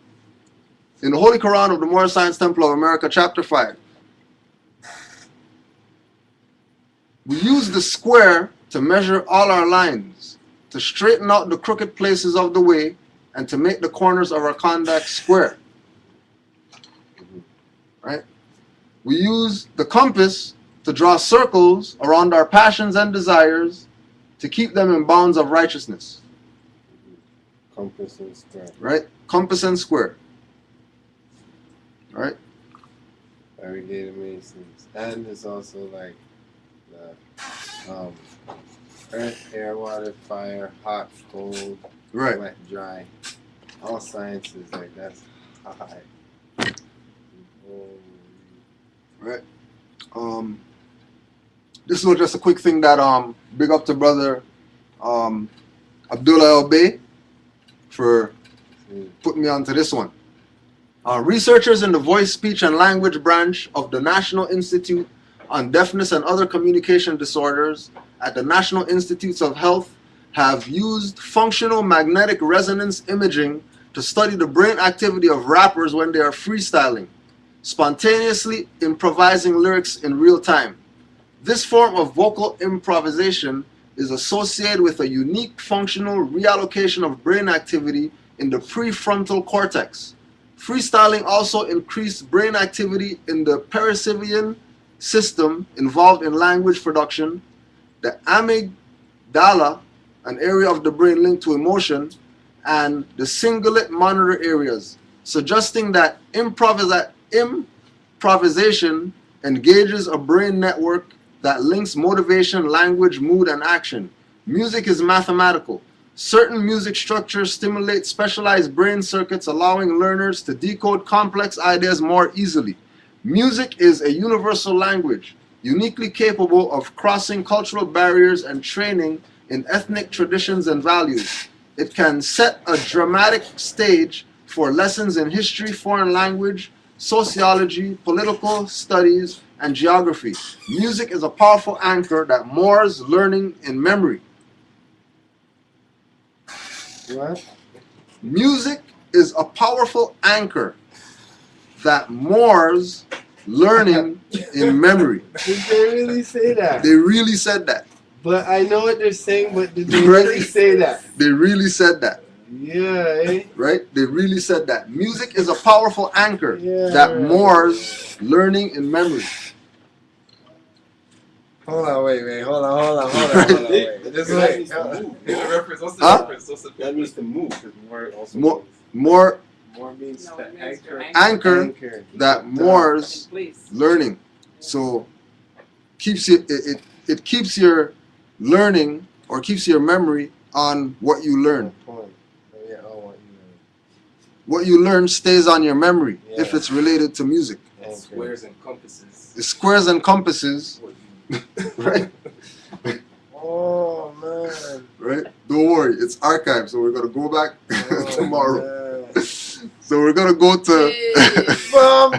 in the Holy Quran of the Moorish Science Temple of America, chapter 5, we use the square to measure all our lines, to straighten out the crooked places of the way, and to make the corners of our conduct square. Right? We use the compass to draw circles around our passions and desires to keep them in bounds of righteousness. Compass and square. Right? Compass and square. Right? Variegated masons. And there's also like the earth, air, water, fire, hot, cold, Right. wet, dry. All sciences, like that's high. Right. This was just a quick thing that big up to brother Abdullah El Bey for putting me onto this one. Researchers in the voice, speech, and language branch of the National Institute on Deafness and Other Communication Disorders at the National Institutes of Health have used functional magnetic resonance imaging to study the brain activity of rappers when they are freestyling, spontaneously improvising lyrics in real time. This form of vocal improvisation is associated with a unique functional reallocation of brain activity in the prefrontal cortex. Freestyling also increased brain activity in the perception system involved in language production, the amygdala, an area of the brain linked to emotion, and the cingulate monitor areas, suggesting that improvisation engages a brain network that links motivation, language, mood, and action. Music is mathematical. Certain music structures stimulate specialized brain circuits, allowing learners to decode complex ideas more easily. Music is a universal language, uniquely capable of crossing cultural barriers and training in ethnic traditions and values. It can set a dramatic stage for lessons in history, foreign language, sociology, political studies, and geography. Music is a powerful anchor that moors learning in memory. What? Music is a powerful anchor that moors learning in memory. Did they really say that? They really said that. But I know what they're saying, but did they really say that? They really said that. Yeah, eh? Right? They really said that. Music is a powerful anchor Yeah. that moors learning in memory. Hold on, wait. Hold on, wait. Just wait. Reference. What's the Huh? reference? What's the That means to move, because more also More, means more More means No, to it means to anchor. anchor that moors Please. learning. So keeps it keeps your learning or keeps your memory on what you learn. Yeah, what you What you learn stays on your memory Yeah. if it's related to music. Okay. Squares and compasses. The squares and compasses, right? Oh, man. Right? Don't worry, it's archived, so we're gonna go back Oh, tomorrow. man. So we're gonna go to Bam,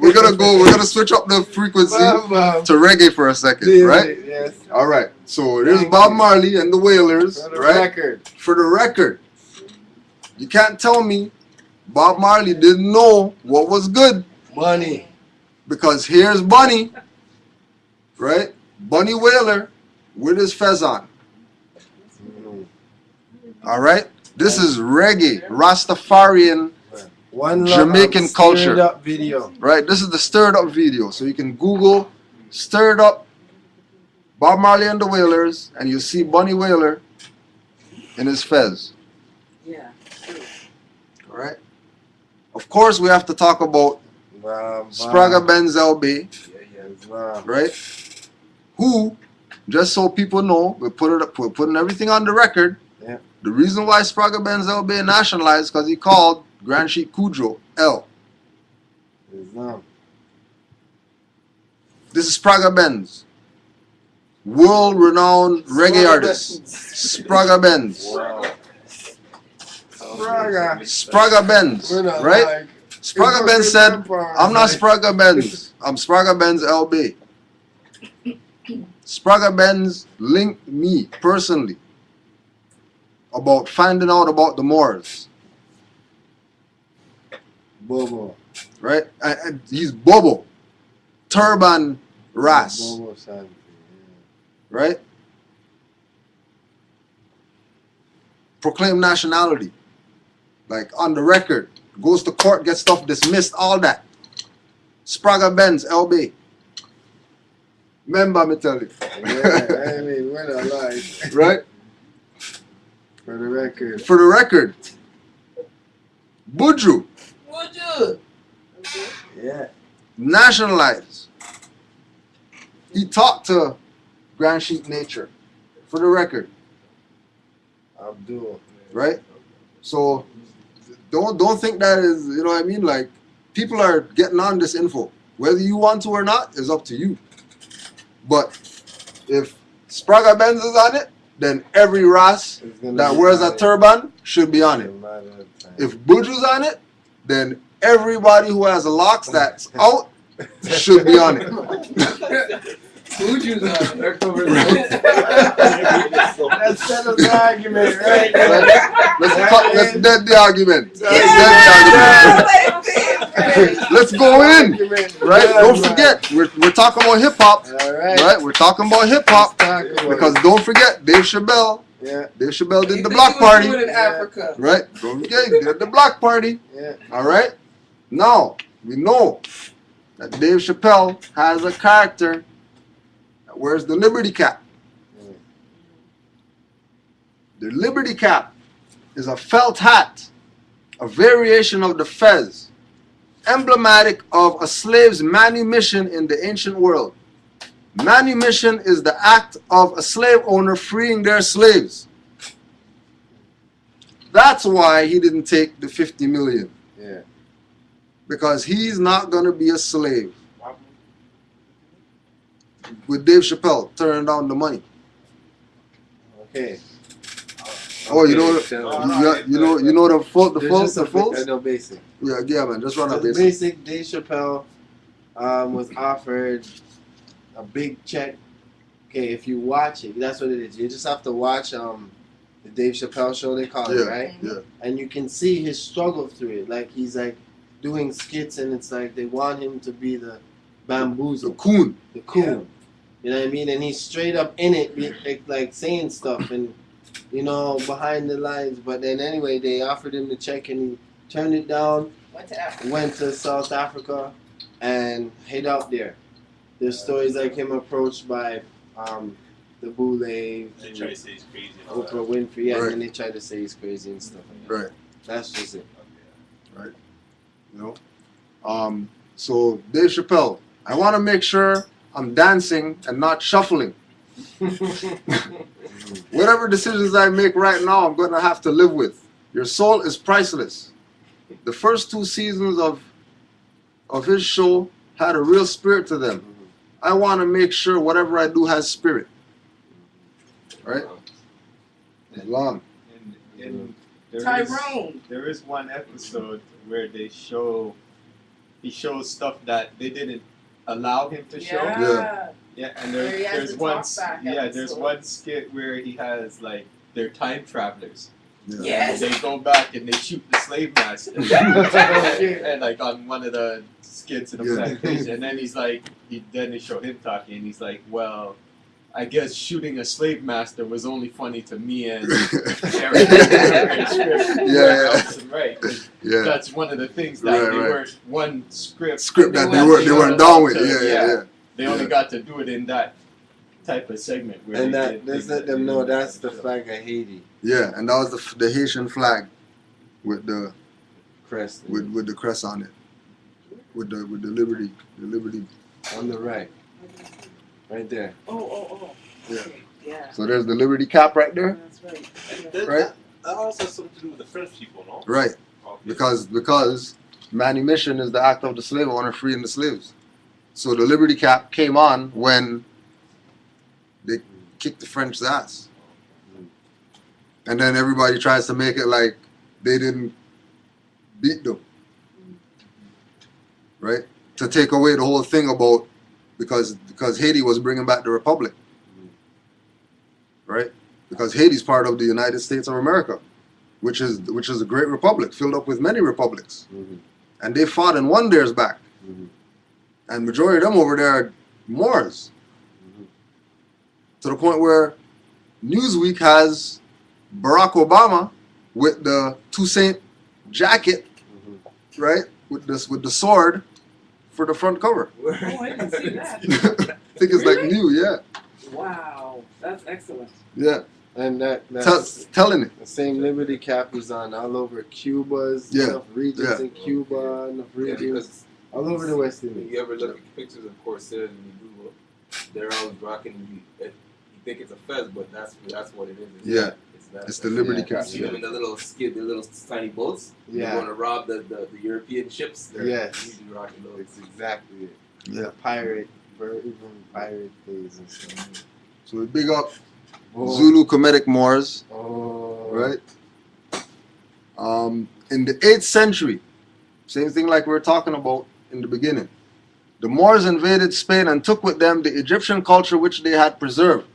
we're gonna switch up the frequency bam. to reggae for a second, Did right? it, yes. Alright, so there's Thank Bob you. Marley and the Wailers, For the right? record. For the record, you can't tell me Bob Marley didn't know what was good, Money. because here's Bunny, right? Bunny Wailer with his fez on. Alright? This is reggae, Rastafarian, One Jamaican culture. Stirred up video. right? This is the stirred up video. So you can Google stirred up Bob Marley and the Wailers, and you'll see Bunny Wailer in his fez. Yeah. All right. Of course, we have to talk about Sprague Benzel Bay, right? Who, just so people know, we're putting everything on the record. Yeah. The reason why Sprague Benzel Bay nationalized because he called Grand Sheik Kudjo L. This is Spraga Benz, world-renowned reggae artist. Spraga Benz. Wow. Spraga Benz, right? Spraga Benz said, I'm not Spraga Benz, I'm Spraga Benz LB. Spraga Benz linked me personally about finding out about the Moors. Bobo. Right? And he's Bobo. Turban Ras. Bobo Santi, Right? Proclaim nationality. Like on the record. Goes to court, gets stuff dismissed, all that. Spraga Benz, LB. Remember me tell you. Yeah, I mean, we're not lying. Right? For the record. For the record. Buju. Yeah. Nationalized. He talked to Grand Sheik Nature. For the record. Abdul. Right? So don't think that is, you know what I mean? Like, people are getting on this info. Whether you want to or not is up to you. But if Spraga Benz is on it, then every Ras that wears a turban should be on it. If Buju's on it, then everybody who has locks that's out should be on it. Buju's on. They're covered. That settles the argument, right? Let's dead the argument. Let's go in. Right? Don't forget, we're talking about hip hop. Right? We're talking about hip hop. Because don't forget, Dave Chappelle. Yeah. Dave Chappelle did the block party. In Africa. Right? Don't forget, he did the block party. Yeah. Alright? Now, we know that Dave Chappelle has a character that wears the Liberty Cap. The Liberty Cap is a felt hat, a variation of the fez, emblematic of a slave's manumission in the ancient world. Manumission is the act of a slave owner freeing their slaves. That's why he didn't take the 50 million. Yeah. Because he's not going to be a slave. With Dave Chappelle turning down the money. Okay. Oh, you know, you know the full. No basic. Yeah, man. Just run up The basic. basic. Dave Chappelle was offered a big check. Okay, if you watch it, that's what it is. You just have to watch the Dave Chappelle show, they call it, right? Yeah. And you can see his struggle through it. Like, he's like doing skits, and it's like they want him to be the bamboozle. The coon. The coon. You know what I mean? And he's straight up in it, like saying stuff and, you know, behind the lines. But then anyway, they offered him the check and he turned it down. Went to South Africa and hid out there. There's stories like him approached by the Boule, They try to say he's crazy. Oprah Winfrey, yeah, Right. and then they try to say he's crazy and stuff like that. Right. That's just it. Right. You know. So Dave Chappelle, I want to make sure I'm dancing and not shuffling. Whatever decisions I make right now, I'm going to have to live with. Your soul is priceless. The first 2 seasons of his show had a real spirit to them. I want to make sure whatever I do has spirit. Right? Long. And Tyrone. there is one episode where he shows stuff that they didn't allow him to show. Yeah. Yeah, and Where he has there's the one talk back there's episode. one skit where he has like they're time travelers. Yeah. Yes. And they go back and they shoot the slave master. And like on one of the skits in the Yeah. plantation, and then then they show him talking, and he's like, well, I guess shooting a slave master was only funny to me and Eric. Right. Yeah. That's one of the things that Right, they right. weren't one script That they weren't down with. Yeah. They only got to do it in that type of segment. Where And they that did let's things let that them they know didn't that's the show. flag of Haiti. Yeah, and that was the Haitian flag with the Crest. with the crest on it, with the liberty On the right. Right there. Oh. Yeah. Okay, yeah. So there's the Liberty cap right there, That's right. right? That also has something to do with the French people, no? Right. Okay. Because manumission is the act of the slave owner freeing the slaves. So the Liberty Cap came on when they kicked the French's ass. And then everybody tries to make it like they didn't beat them. Right? To take away the whole thing about because Haiti was bringing back the Republic. Right? Because Haiti's part of the United States of America, which is a great republic filled up with many republics. And they fought and won theirs back. And majority of them over there are Moors. To the point where Newsweek has Barack Obama with the Toussaint jacket, right? With the sword for the front cover. Oh, I didn't see that. I think it's like new, yeah. Wow, that's excellent. Yeah. And that's Telling it. the same Liberty Cap is on all over Cuba's Yeah. enough regions Yeah. in Cuba, enough Yeah, regions because all over the West if Indies. you ever look at pictures of Corsairs and you Google, they're always rocking. You think it's a fez, but that's what it is. Yeah. That. It's the Liberty Yeah. You Cap. see them in the little skid, the little tiny boats. They're Yeah, going to rob the European ships. They're Yes. usually rocking those. it's exactly it. Yeah. Pirate, even pirate days and stuff. So we big up Oh. Zulu Kemetic Moors, Oh. right? In the 8th century, same thing like we were talking about in the beginning. The Moors invaded Spain and took with them the Egyptian culture which they had preserved.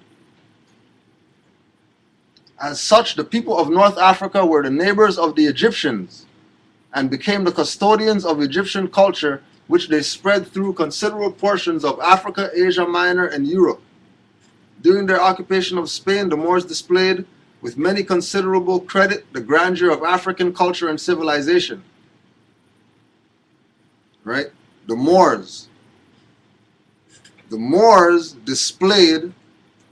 As such, the people of North Africa were the neighbors of the Egyptians and became the custodians of Egyptian culture, which they spread through considerable portions of Africa, Asia Minor, and Europe. During their occupation of Spain, the Moors displayed with many considerable credit the grandeur of African culture and civilization. Right? The Moors displayed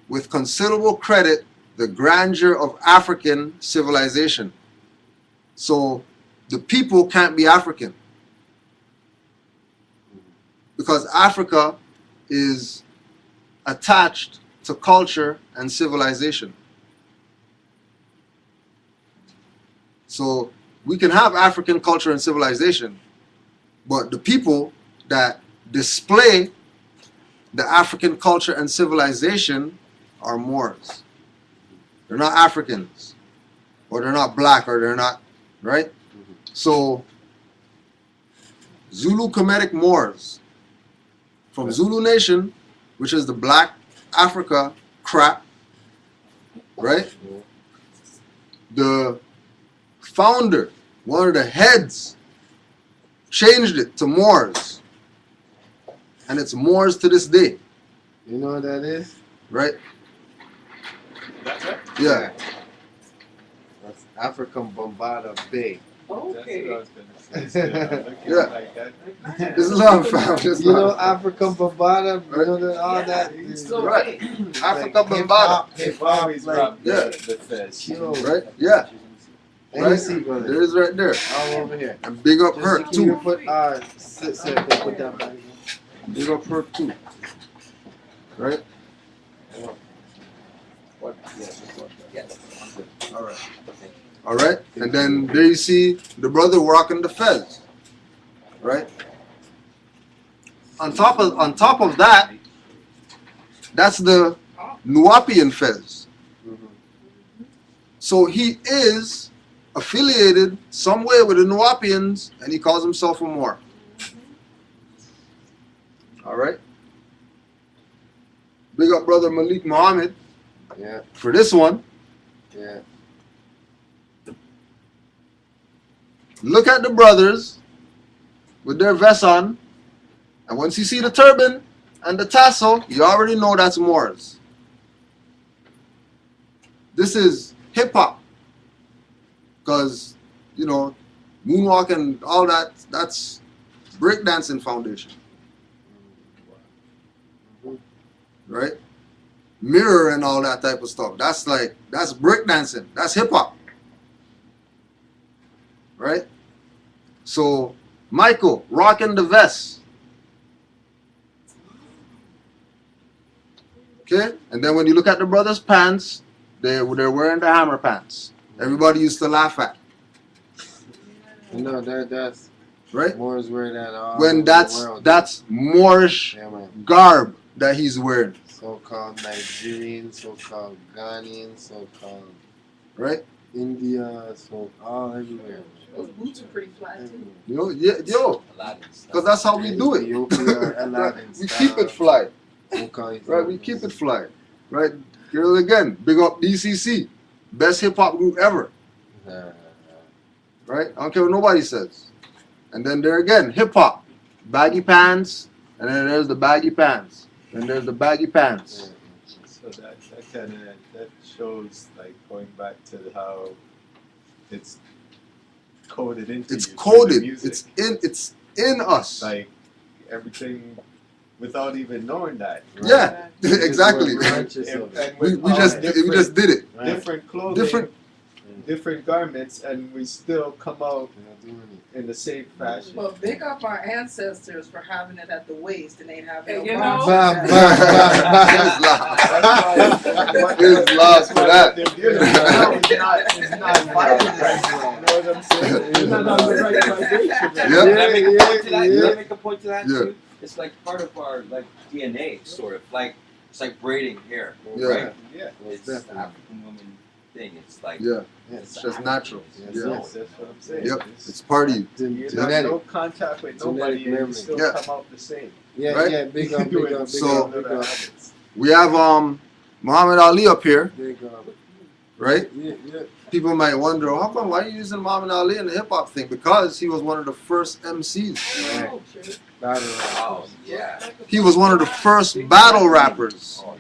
with considerable credit the grandeur of African civilization. So the people can't be African because Africa is attached to culture and civilization. So we can have African culture and civilization, but the people that display the African culture and civilization are Moors. They're not Africans, or they're not black, or they're not, right? So Zulu Kemetic Moors from Zulu Nation, which is the black Africa crap, right? The founder, one of the heads, changed it to Moors. And it's Moors to this day, You know what that is? right? That's right. Yeah. That's African Bombada Bay. Okay. That's what I was gonna say. Yeah. Like that. This is love, fam. This is You know love. African Bombada, you know that, all Yeah, that. it's is so Right. right. Africa Bombada. Hip Always hop, rock like, yeah. the fez. chill. Right? Yeah. Emcee, Right? brother. There is right there. All over here. And big up her Just you too. put, sit, put that back. Big up her too. Right? What? Yeah, just watch that. Yes. All right. All right. And then there you see the brother rocking the fez. Right? On top of that, that's the Nuapian fez. So he is affiliated some way with the Nuapians, and he calls himself a Moor. All right. Big up brother Malik Muhammad Yeah, for this one. yeah. Look at the brothers with their vests on, and once you see the turban and the tassel, you already know that's Moors. This is hip hop, because you know, moonwalk and all that. That's breakdancing foundation, right? Mirror and all that type of stuff. That's breakdancing. That's hip hop. Right? So, Michael, rocking the vest. Okay? And then when you look at the brothers' pants, they're wearing the hammer pants. Everybody used to laugh at. No, that's right? Moors wear that all When over that's the world. that's Moorish Yeah, man. garb that he's wearing, So-called Nigerian, so-called Ghanaian, so-called right? India, so all everywhere. Those boots are pretty flat too. Yo, because that's how we do it. Ethiopia, Aladdin We keep it fly, right? We keep it fly, right? Here again, big up DCC, best hip hop group ever, right? I don't care what nobody says. And then there again, hip hop, baggy pants, and then there's the baggy pants, and there's the baggy pants. So that kind of that shows like going back to how it's coded into It's you through the coded. music. It's in us. Like everything without even knowing that. Yeah, exactly. And We with all just did it. different clothing, different garments, and we still come out in the same fashion. Well, big up our ancestors for having it at the waist and ain't having You no know? boxers. Here's love for that. It's not vibrant. You know what I'm saying? It's not on the right vibration. Yeah. Can I make a point to that Yeah. too? It's like part of our like DNA, sort of like it's like braiding hair, Yeah. right? Yeah. It's the African woman thing. It's like Yeah, it's it's just natural. Yes, Yeah. Yes, that's what I'm saying. Yep, it's party. You have Genetic. no contact with nobody, and you memory. still Yeah. come out the same. Yeah, Right? yeah, big up, big up, big So- up, big up, We have Muhammad Ali up here, big up. right? Yeah, yeah. People might wonder, how come why are you using Muhammad Ali in the hip hop thing? Because he was one of the first MCs. Right. Oh, shit. Battle rap. oh yeah, He was one of the first battle rappers, oh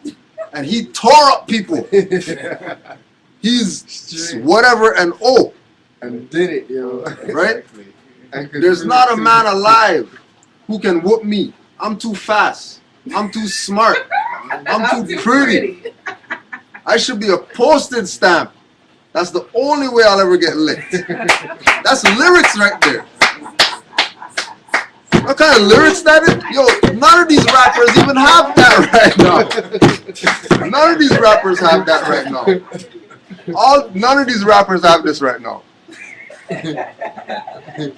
yeah. and he tore up people. He's Straight. whatever and oh, And did it, yo. right? Exactly. And could There's do not it a too. man alive who can whoop me. I'm too fast. I'm too smart. I'm too pretty. I should be a postage stamp. That's the only way I'll ever get licked. That's lyrics right there. What kind of lyrics that is? Yo, none of these rappers even have that right now. None of these rappers have that right now. None of these rappers have this right now.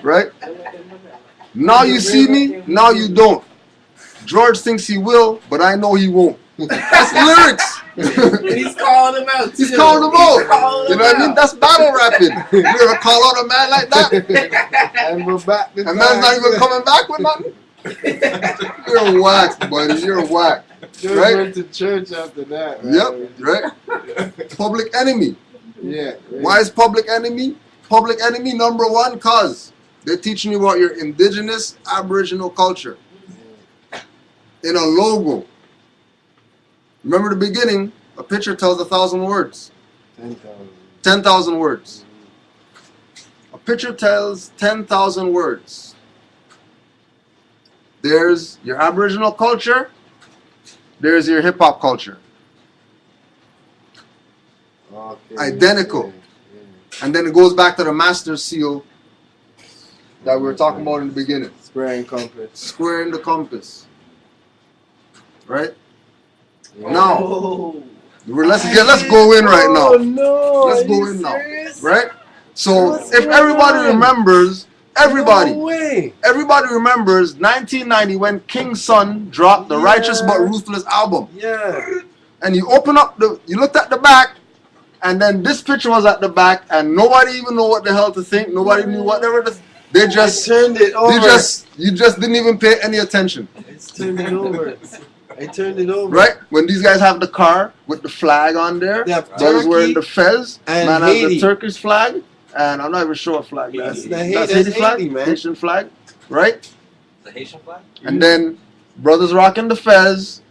Right? Now you see me, now you don't. George thinks he will, but I know he won't. That's lyrics. He's calling them out. He's too. calling them out. He's calling You know them what I mean? out. That's battle rapping. You ever call out a man like that? And we're back. And man's not even coming back with nothing? You're whack, buddy. You're whack. Just right? went to church after that. Man. Yep, right? Public enemy. Yeah. Right. Why is public enemy? Public enemy number one, cause they're teaching you about your indigenous Aboriginal culture in a logo. Remember the beginning, a picture tells 1,000 words. 10,000. 10,000 words. A picture tells 10,000 words. There's your Aboriginal culture. There's your hip hop culture. Okay. Identical. Yeah, And then it goes back to the master seal that we were talking about in the beginning. yeah. Square and compass. Square in the compass. Right? Yeah. Now, Oh. let's go in right now. Oh no! Let's Are go you in now. serious? Right? So What's if going everybody on? remembers, everybody No way. remembers 1990 when King's Son dropped the Righteous But Yeah. Ruthless album. Yeah. And you looked at the back, and then this picture was at the back, and nobody even know what the hell to think. Nobody knew whatever. They just turned it over. you just didn't even pay any attention. It's turned it over. I turned it over. Right? When these guys have the car with the flag on there, They have brothers wearing the Turkey fez, and man has the Haiti. Turkish flag, and I'm not even sure what flag That's that's. the That's Haiti, Haiti flag, man. Haitian flag, right? The Haitian flag. And then brothers rocking the fez,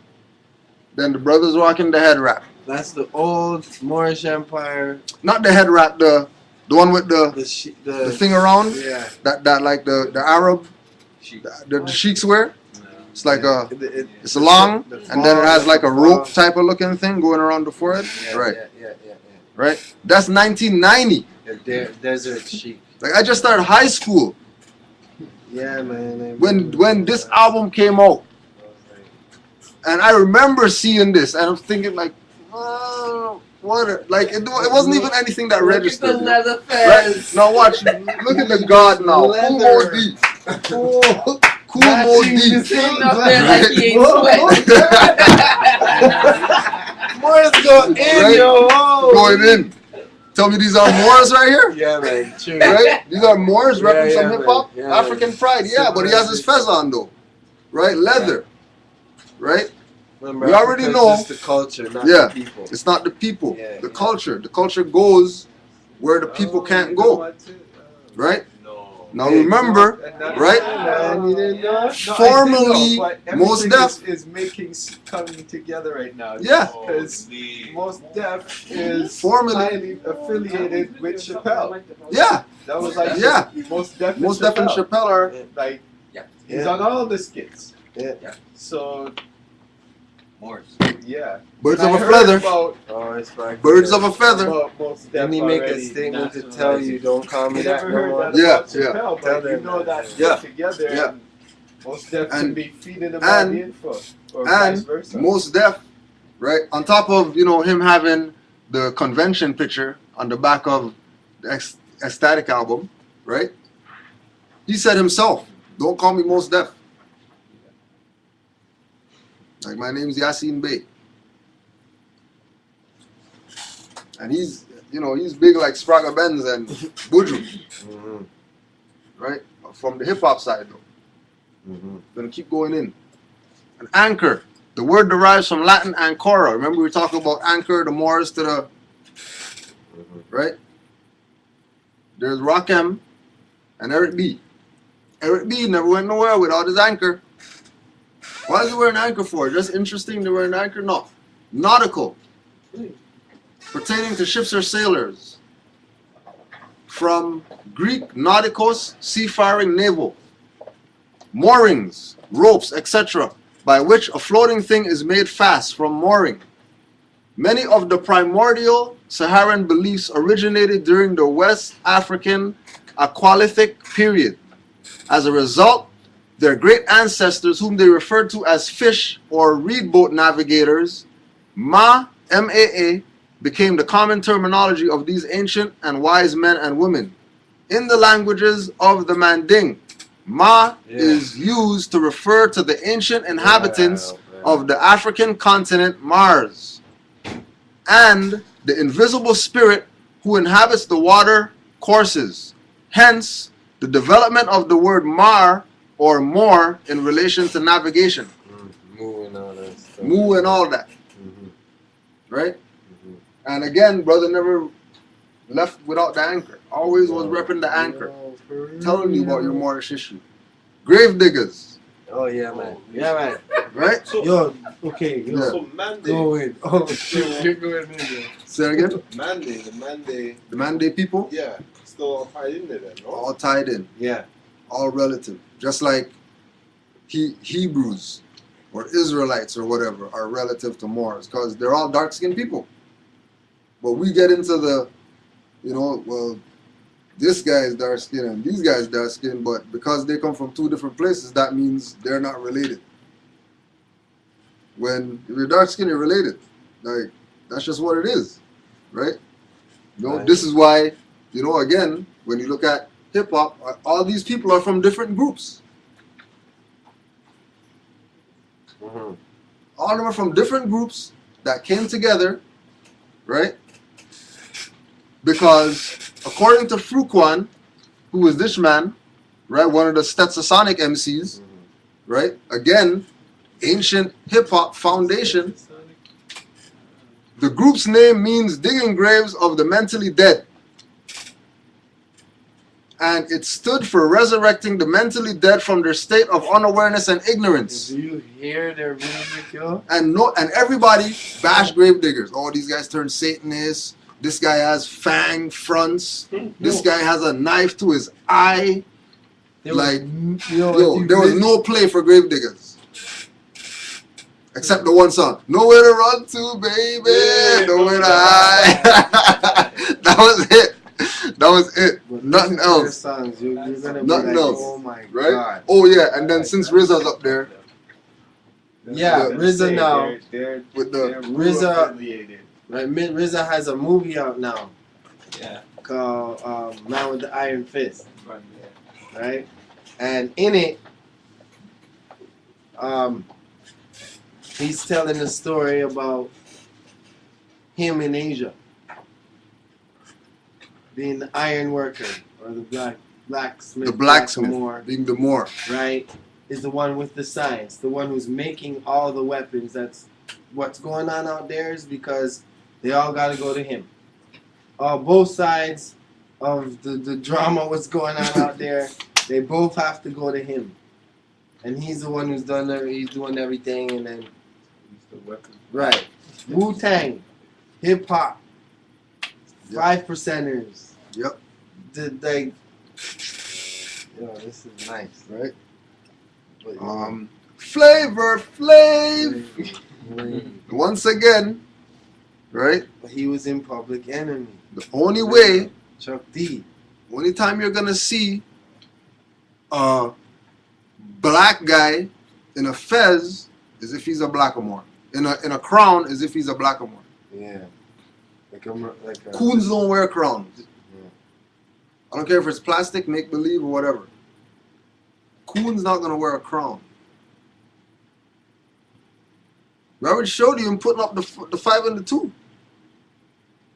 then the brothers rocking the head wrap. That's the old Moorish Empire. Not the head wrap, the one with the The thing around Yeah. that like the Arab She, the sheiks wear. It's like a It- it's long, the and then it has like a fall. rope type of looking thing going around the forehead. Yeah, Right, Yeah. right. That's 1990. Desert chic. Like I just started high school Yeah, man. when this album came out, and I remember seeing this, and I'm thinking like, oh, What? Like it wasn't even anything that Look at registered. the yo. leather Right? fez. Now watch. Look at the God now. Leather. Cool Modi. Sitting up there like he ain't sweating. Moors go in, Right? yo. Oh. Going in. Tell me these are Moors right here? Yeah, man. True. Right? These are Moors repping some man. hip hop. Yeah, African man. pride. Yeah, but he has his fez on though. Right? Leather. Right? Remember, We already Africa's know. just the culture, not Yeah. the people. It's not the people. Yeah, the yeah. culture. The culture goes where the people can't go. Right? No. Now remember, right? Man, you didn't know? Formerly, most deaf. is making coming together right now. Yeah. Because most deaf is Formerly. highly affiliated with Chappelle. Yeah. That was like Yeah. most deaf. Most deaf and Chappelle are. Like he's Yeah. on all the skits. Yeah. So Moorse. yeah. Birds And of I a heard feather. about Oh, it's fine. Birds of a feather. most deaf Let me make a already statement to tell nationalizing. you, don't call me You that never no heard more. that Yeah, about yeah. Chappelle, Tell but you them know that, that yeah. together. Yeah. And most deaf And- can be feeding them and- all the info, or vice And versa. most deaf, right? On top of him having the convention picture on the back of the Ecstatic album, right? He said himself, "Don't call me most deaf." Like my name's Yasin Bey, and he's big like Sprague Benz and Buju, Mhm. right? From the hip hop side though. Mhm. Gonna keep going in. An anchor. The word derives from Latin ancora. Remember we were talking about anchor, the Moors to the right? There's Rakim and Eric B. Eric B never went nowhere without his anchor. Why is he wearing an anchor for? Just interesting to wear an anchor? No. Nautical. Pertaining to ships or sailors. From Greek nautikos, seafaring, naval. Moorings, ropes, etc., by which a floating thing is made fast from mooring. Many of the primordial Saharan beliefs originated during the West African Aqualithic period. As a result, their great ancestors, whom they referred to as fish or reed boat navigators, M-A-A, became the common terminology of these ancient and wise men and women. In the languages of the Manding, is used to refer to the ancient inhabitants of the African continent Mars, and the invisible spirit who inhabits the water courses. Hence, the development of the word Mar or more in relation to navigation. Moo and all that stuff. Moo and all that. Mhm. Right? Mhm. And again, brother never left without the anchor. Always was repping the anchor. Yo, for real. Telling you about your Moorish history. Grave diggers. Oh yeah, man. Yeah, man. Right? So, Yo, okay. Yo, Yeah. so Monday, go in. Oh shit, you're going in there. Say it again. Monday, The Mande people, yeah, still all tied in there, then, no? all tied in. Yeah. All relative. Just like Hebrews or Israelites or whatever are relative to Moors, because they're all dark-skinned people. But we get into the, well, this guy is dark-skinned and these guys dark-skinned, but because they come from two different places, that means they're not related. When if you're dark-skinned, you're related. Like, that's just what it is, right? Right. This is why, again, when you look at hip-hop, all these people are from different groups. Mhm. All of them are from different groups that came together, right? Because according to Fruquan, who is this man, right? One of the Stetsasonic MCs, right? Again, ancient hip-hop foundation. The group's name means digging graves of the mentally dead. And it stood for resurrecting the mentally dead from their state of unawareness and ignorance. Do you hear their music, yo? And everybody bash grave diggers. Oh, these guys turned Satanists. This guy has fang fronts. This guy has a knife to his eye. There Like, yo, there was no play for grave diggers. Except the one song. Nowhere to run to, baby. Yeah, Nowhere to hide. That was it. That was it. Nothing else. Songs, you're gonna be Nothing like, else. oh my Right? god. Oh, yeah. And then since RZA's up there Yeah, Yeah. RZA now. They're with the RZA. affiliated. Right, RZA has a movie out now Yeah. called Man with the Iron Fist, Right. Yeah. right? And in it, he's telling a story about him in Asia being the iron worker or the blacksmith. The blacksmith, Moor, being the Moor. right, is the one with the science, the one who's making all the weapons. That's what's going on out there is because they all got to go to him. Both sides of the drama, what's going on out there, they both have to go to him. And he's the one who's he's doing everything, and then, right, Wu-Tang, hip-hop, 5%ers. Yep. This is nice. Right. Flavor Flav. Once again, right? But he was in Public Enemy. The only way, Chuck D. only time you're gonna see a black guy in a fez is if he's a blackamoor. In a crown is if he's a blackamoor. Yeah. Like a Coons don't wear crowns. Yeah. I don't care if it's plastic, make believe, or whatever. Coon's not gonna wear a crown. Robert showed you him putting up the 5 and the 2,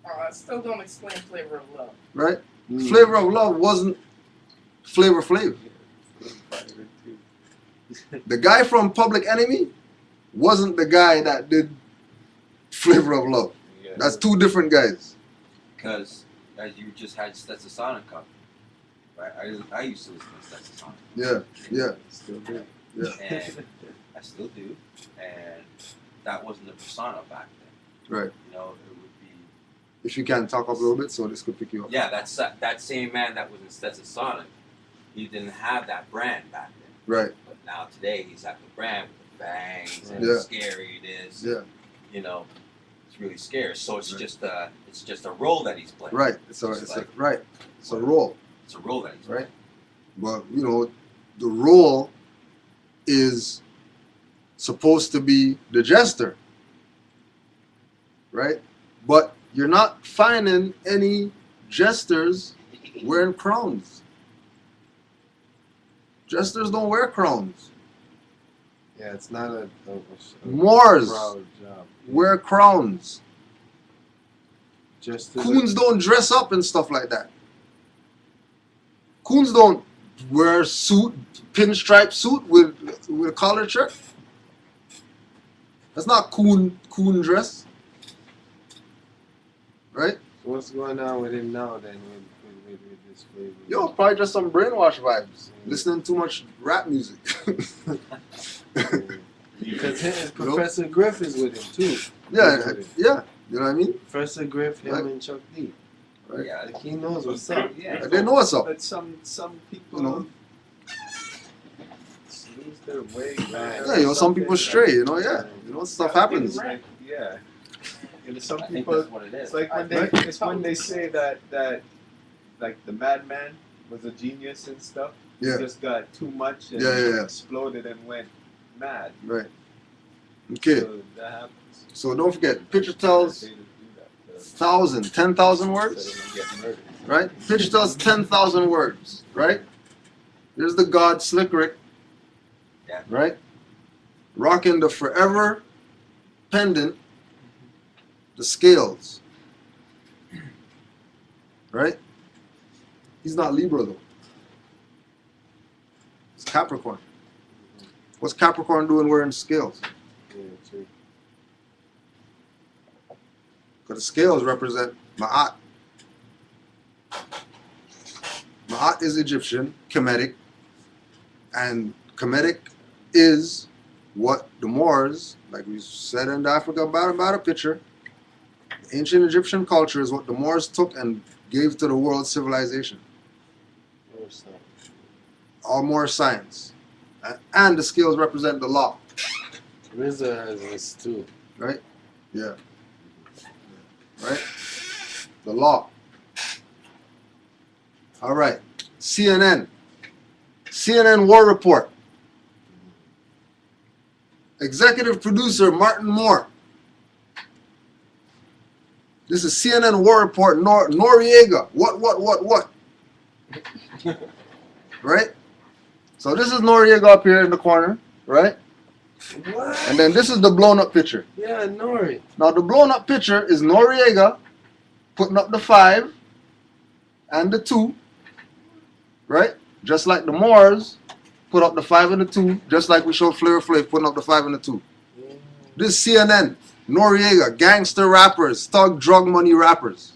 I still don't explain Flavor of Love. right? Flavor of Love wasn't Flavor Flav. The guy from Public Enemy wasn't the guy that did Flavor of Love. Yeah. That's two different guys. Because as you just had Stetsasonic up, right? I used to listen to Stetsasonic. Yeah, yeah. Still do. Yeah. And I still do. And that wasn't the persona back then. Right. You know, it would be. If you can talk up a little bit so this could pick you up. Yeah, that same man that was in Stetsasonic, he didn't have that brand back then. Right. But now today he's got the brand with the bangs and Yeah. how scary it is. Yeah. You know, it's really scary. So it's Right. just a role that he's playing. Right. It's a role. It's a role that he's Right. But you know, the role is supposed to be the jester. Right? But you're not finding any jesters wearing crowns. Jesters don't wear crowns. Yeah, it's not a Moors proud job. wear crowns. Just Coons don't dress up and stuff like that. Coons don't wear suit, pinstripe suit with a collared shirt. That's not coon dress. Right? So what's going on with him now then with this Flavor? Yo, probably just some brainwash vibes. Listening too much rap music. Because his Professor Griff is with him too. yeah, yeah. You know what I mean? Professor Griff, him Right. and Chuck D. Right. Yeah, Like he knows what's up. yeah. They know what's up. But some people You know? lose their way. Man. Yeah, you know, some people stray, you know, yeah. You know, stuff happens. It's like, yeah. You know, some I think people. that's what it is. It's like when they say that like the madman was a genius and stuff. Yeah. He just got too much and Yeah. exploded and went mad. Right. Okay. So that happens. So don't forget, picture tells They just do that, 10,000 words. so they don't get murdered. Right? Picture tells 10,000 words. Right? There's the god Slick Rick. Yeah. Right? Rocking the forever pendant, the scales. Right? He's not Libra though. He's Capricorn. What's Capricorn doing wearing scales? Yeah, true. Because the scales represent Ma'at. Ma'at is Egyptian, Kemetic, and Kemetic is what the Moors, like we said in Africa about a picture, ancient Egyptian culture is what the Moors took and gave to the world civilization. All Moorish science. And the scales represent the law. RZA has this too. Right? Yeah. Right? The law. All right. CNN. CNN War Report. Executive producer Martin Moore. This is CNN War Report. Noriega. What? Right? So this is Noriega up here in the corner, right? What? And then this is the blown up picture. Yeah, Nori. Now the blown up picture is Noriega putting up the 5 and the 2, right? Just like the Moors put up the 5 and the 2, just like we showed Flair Flav putting up the 5 and the 2. This is CNN, Noriega, gangster rappers, thug drug money rappers.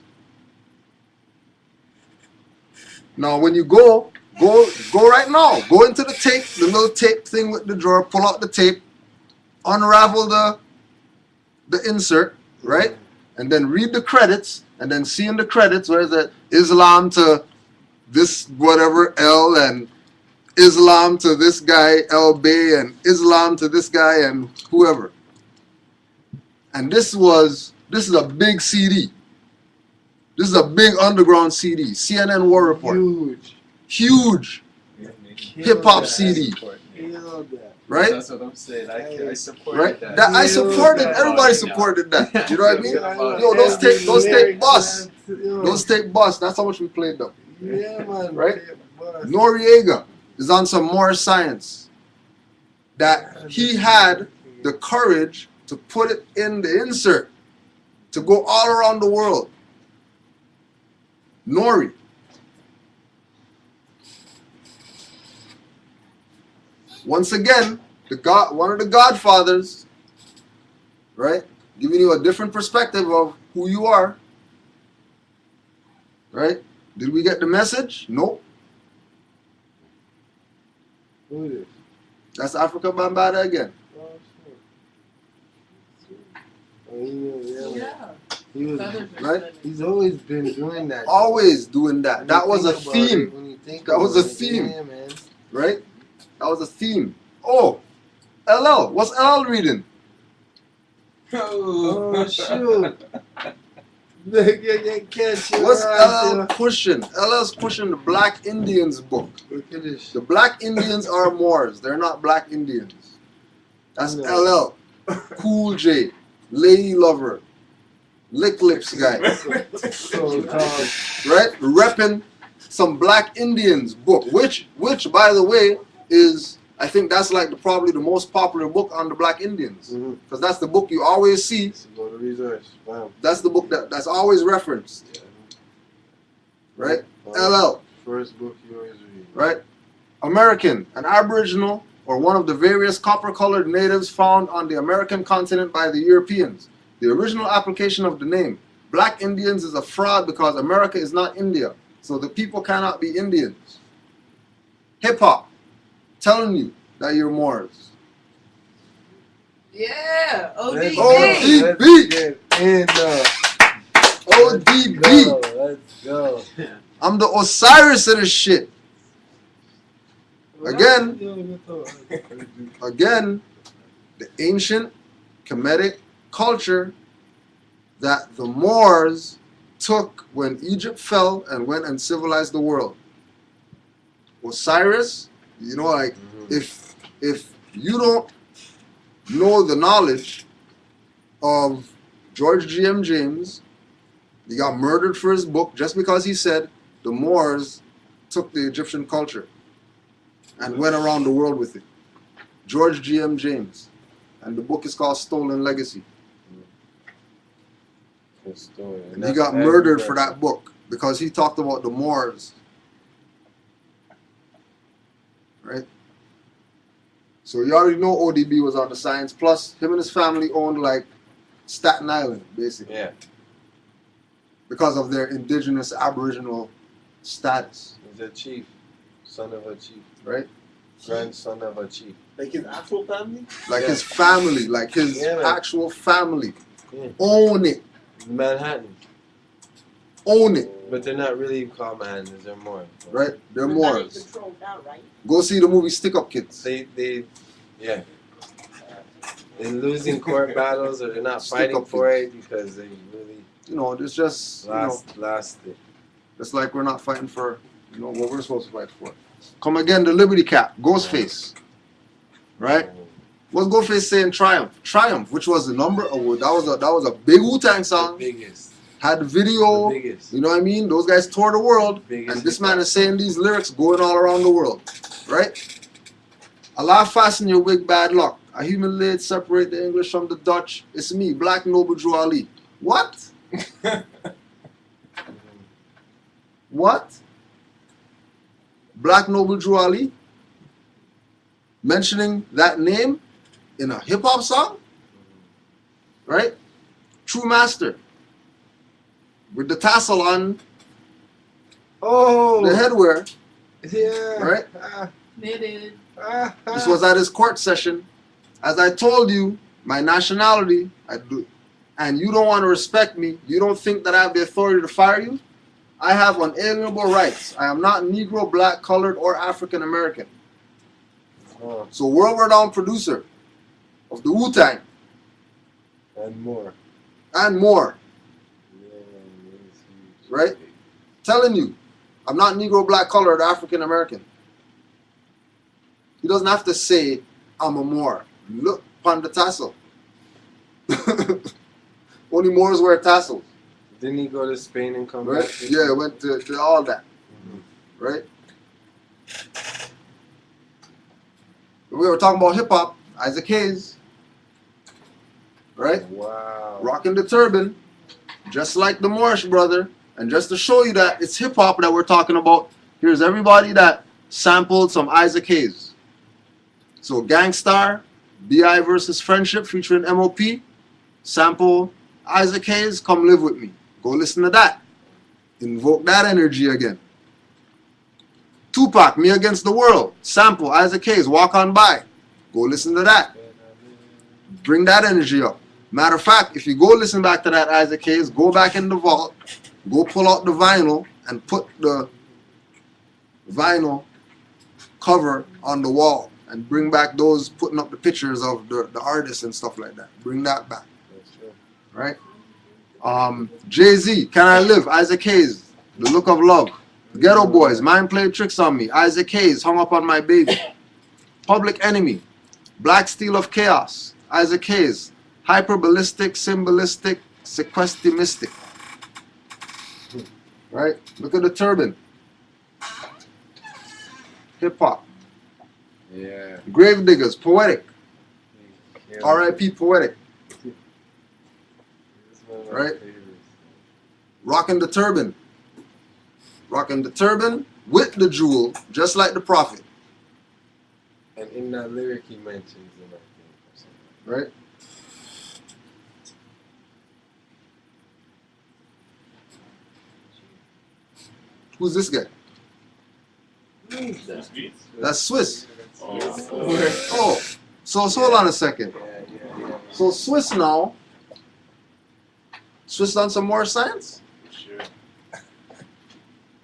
Now when you go right now. Go into the tape, the little tape thing with the drawer, pull out the tape, unravel the insert, right? And then read the credits, and then see in the credits where is it Islam to this whatever L, and Islam to this guy L Bay, and Islam to this guy and whoever. And this is a big CD. This is a big underground CD. CNN War Report. Huge. Hip hop CD. Right? That's what I'm saying. I supported right? that. I supported. Everybody supported that. You know what I mean? Yo, those tape bust. Those tape bust. That's how much we played them. Yeah, man. Right? Noriega is on some more science. That he had the courage to put it in the insert to go all around the world. Nori. Once again, one of the Godfathers, right? Giving you a different perspective of who you are. Right? Did we get the message? Nope. Who is it? That's Africa Bambaataa again. He was, right? He's always been doing that. Always doing that. That was a theme. That was a theme. Yeah, man. Right? That was a theme. Oh, LL. What's LL reading? Oh, shoot. What's LL pushing? LL's pushing the Black Indians book. Look at this. The Black Indians are Moors. They're not Black Indians. That's LL. Cool J. Lady Lover. Lick Lips guy. Right? Repping some Black Indians book. Which by the way, is, I think that's like probably the most popular book on the Black Indians. Because that's the book you always see. That's the book that's always referenced. Yeah. Right? LL. First book you always read. Right? American, an Aboriginal or one of the various copper-colored natives found on the American continent by the Europeans. The original application of the name, Black Indians, is a fraud because America is not India. So the people cannot be Indians. Hip-hop. Telling you that you're Moors. Yeah, ODB. ODB. ODB. Let's go. I'm the Osiris of this shit. Again, the ancient Kemetic culture that the Moors took when Egypt fell and went and civilized the world. Osiris, you know, like if you don't know the knowledge of George G.M. James, he got murdered for his book just because he said the Moors took the Egyptian culture and went around the world with it. George G.M. James. And the book is called Stolen Legacy. And he got murdered for that book because he talked about the Moors. Right? So you already know ODB was on the science. Plus, him and his family owned like Staten Island, basically. Yeah. Because of their indigenous Aboriginal status. He's a chief. Son of a chief. Right? Grandson of a chief. Like his actual family? Like his family, like his actual family. Yeah. Own it. Manhattan. Own it. But they're not really called Manhattans, they're more. Right? They're Moors. Controlled now, right? Go see the movie Stick Up Kids. They're losing court battles, or they're not Stick fighting up for kids. it because they really You know, it's just lost it. It's like we're not fighting for, what we're supposed to fight for. Come again, the Liberty Cap, Ghostface. Right? What's Ghostface saying? Triumph. Triumph, which was the number of that was a big Wu-Tang song. The biggest. had video. The biggest. You know what I mean? Those guys toured the world, Biggest and this man hip-hop. is saying these lyrics going all around the world, right? Allah fasten your wig, bad luck. I humiliate, separate the English from the Dutch. It's me, Black Noble Drew Ali. What? What? Black Noble Drew Ali? Mentioning that name in a hip hop song? Right? True Master. With the tassel on Oh, the headwear, yeah. right? Knitted. This was at his court session. As I told you, my nationality, I do, and you don't want to respect me, you don't think that I have the authority to fire you? I have unalienable rights. I am not Negro, Black, Colored, or African American. Oh, So world-renowned producer of the Wu-Tang and more. and more, Yeah, it's huge. right? Telling you, I'm not Negro, Black, Colored, or African American. He doesn't have to say, I'm a Moor. Look upon the tassel. Only Moors wear tassels. Didn't he go to Spain and come Right? back? Yeah, went to all that. Right? We were talking about hip hop, Isaac Hayes. Right? Wow. Rocking the turban, just like the Moorish brother. And just to show you that it's hip hop that we're talking about, here's everybody that sampled some Isaac Hayes. So Gangstar, B.I. versus Friendship featuring M.O.P. Sample Isaac Hayes, Come Live With Me. Go listen to that. Invoke that energy again. Tupac, Me Against the World. Sample Isaac Hayes, Walk On By. Go listen to that. Bring that energy up. Matter of fact, if you go listen back to that Isaac Hayes, go back in the vault, go pull out the vinyl and put the vinyl cover on the wall and bring back those putting up the pictures of the artists and stuff like that. Bring that back. Right? Jay-Z, Can I Live? Isaac Hayes, The Look of Love. Ghetto Boys, Mind Played Tricks on Me. Isaac Hayes, Hung Up on My Baby. Public Enemy, Black Steel of Chaos. Isaac Hayes, Hyperballistic, Symbolistic, Sequestimistic. Right? Look at the turban. Hip hop. Yeah. Grave Diggers, Poetic. Yeah. R.I.P. Poetic. This is one of my Right? favorites. Rocking the turban. Rocking the turban with the jewel, just like the prophet. And in that lyric he mentions him, I think, or something. Right? Who's this guy? That's Swiss. Oh, so hold on a second. Yeah. So Swiss now, Swiss done some more science?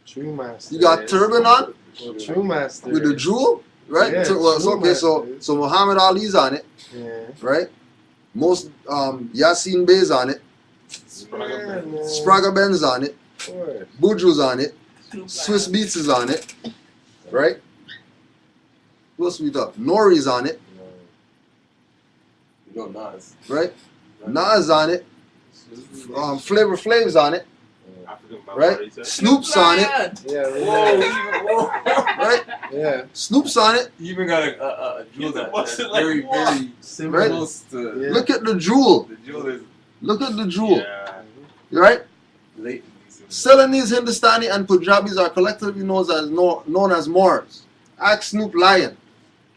True Master. You got turban on Well, True Master. with the jewel, right? Yeah, Well, True okay, so Master. Muhammad Ali's on it, Yeah. right? Most Yasin Bey's on it, Yeah, man. Spraga Ben's on it, Of course. Buju's on it, Snoop Swiss Dogg. Beats is on it, right? Who else we got? Nori's on it, You know Nas. right? Nas on it, Flavor Flav's on it, right? Snoop's on it, Yeah, Whoa, right? Yeah. Snoop's on it. You even got a jewel Yeah, that's what's it very, like? very Similar. Right. close to Yeah. Look at the jewel. the jewel is Look at the jewel, yeah, right? latently. Celanese, Hindustani, and Punjabis are collectively known as Moors. Ask Snoop lying.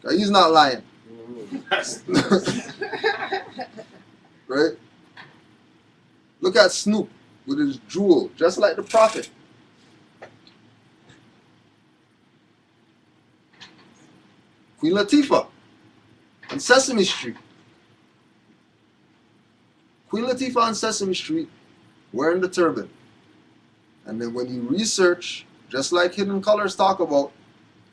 He's not lying, right? Look at Snoop with his jewel, just like the prophet. Queen Latifah on Sesame Street. Queen Latifah on Sesame Street wearing the turban. And then when you research, just like Hidden Colors talk about,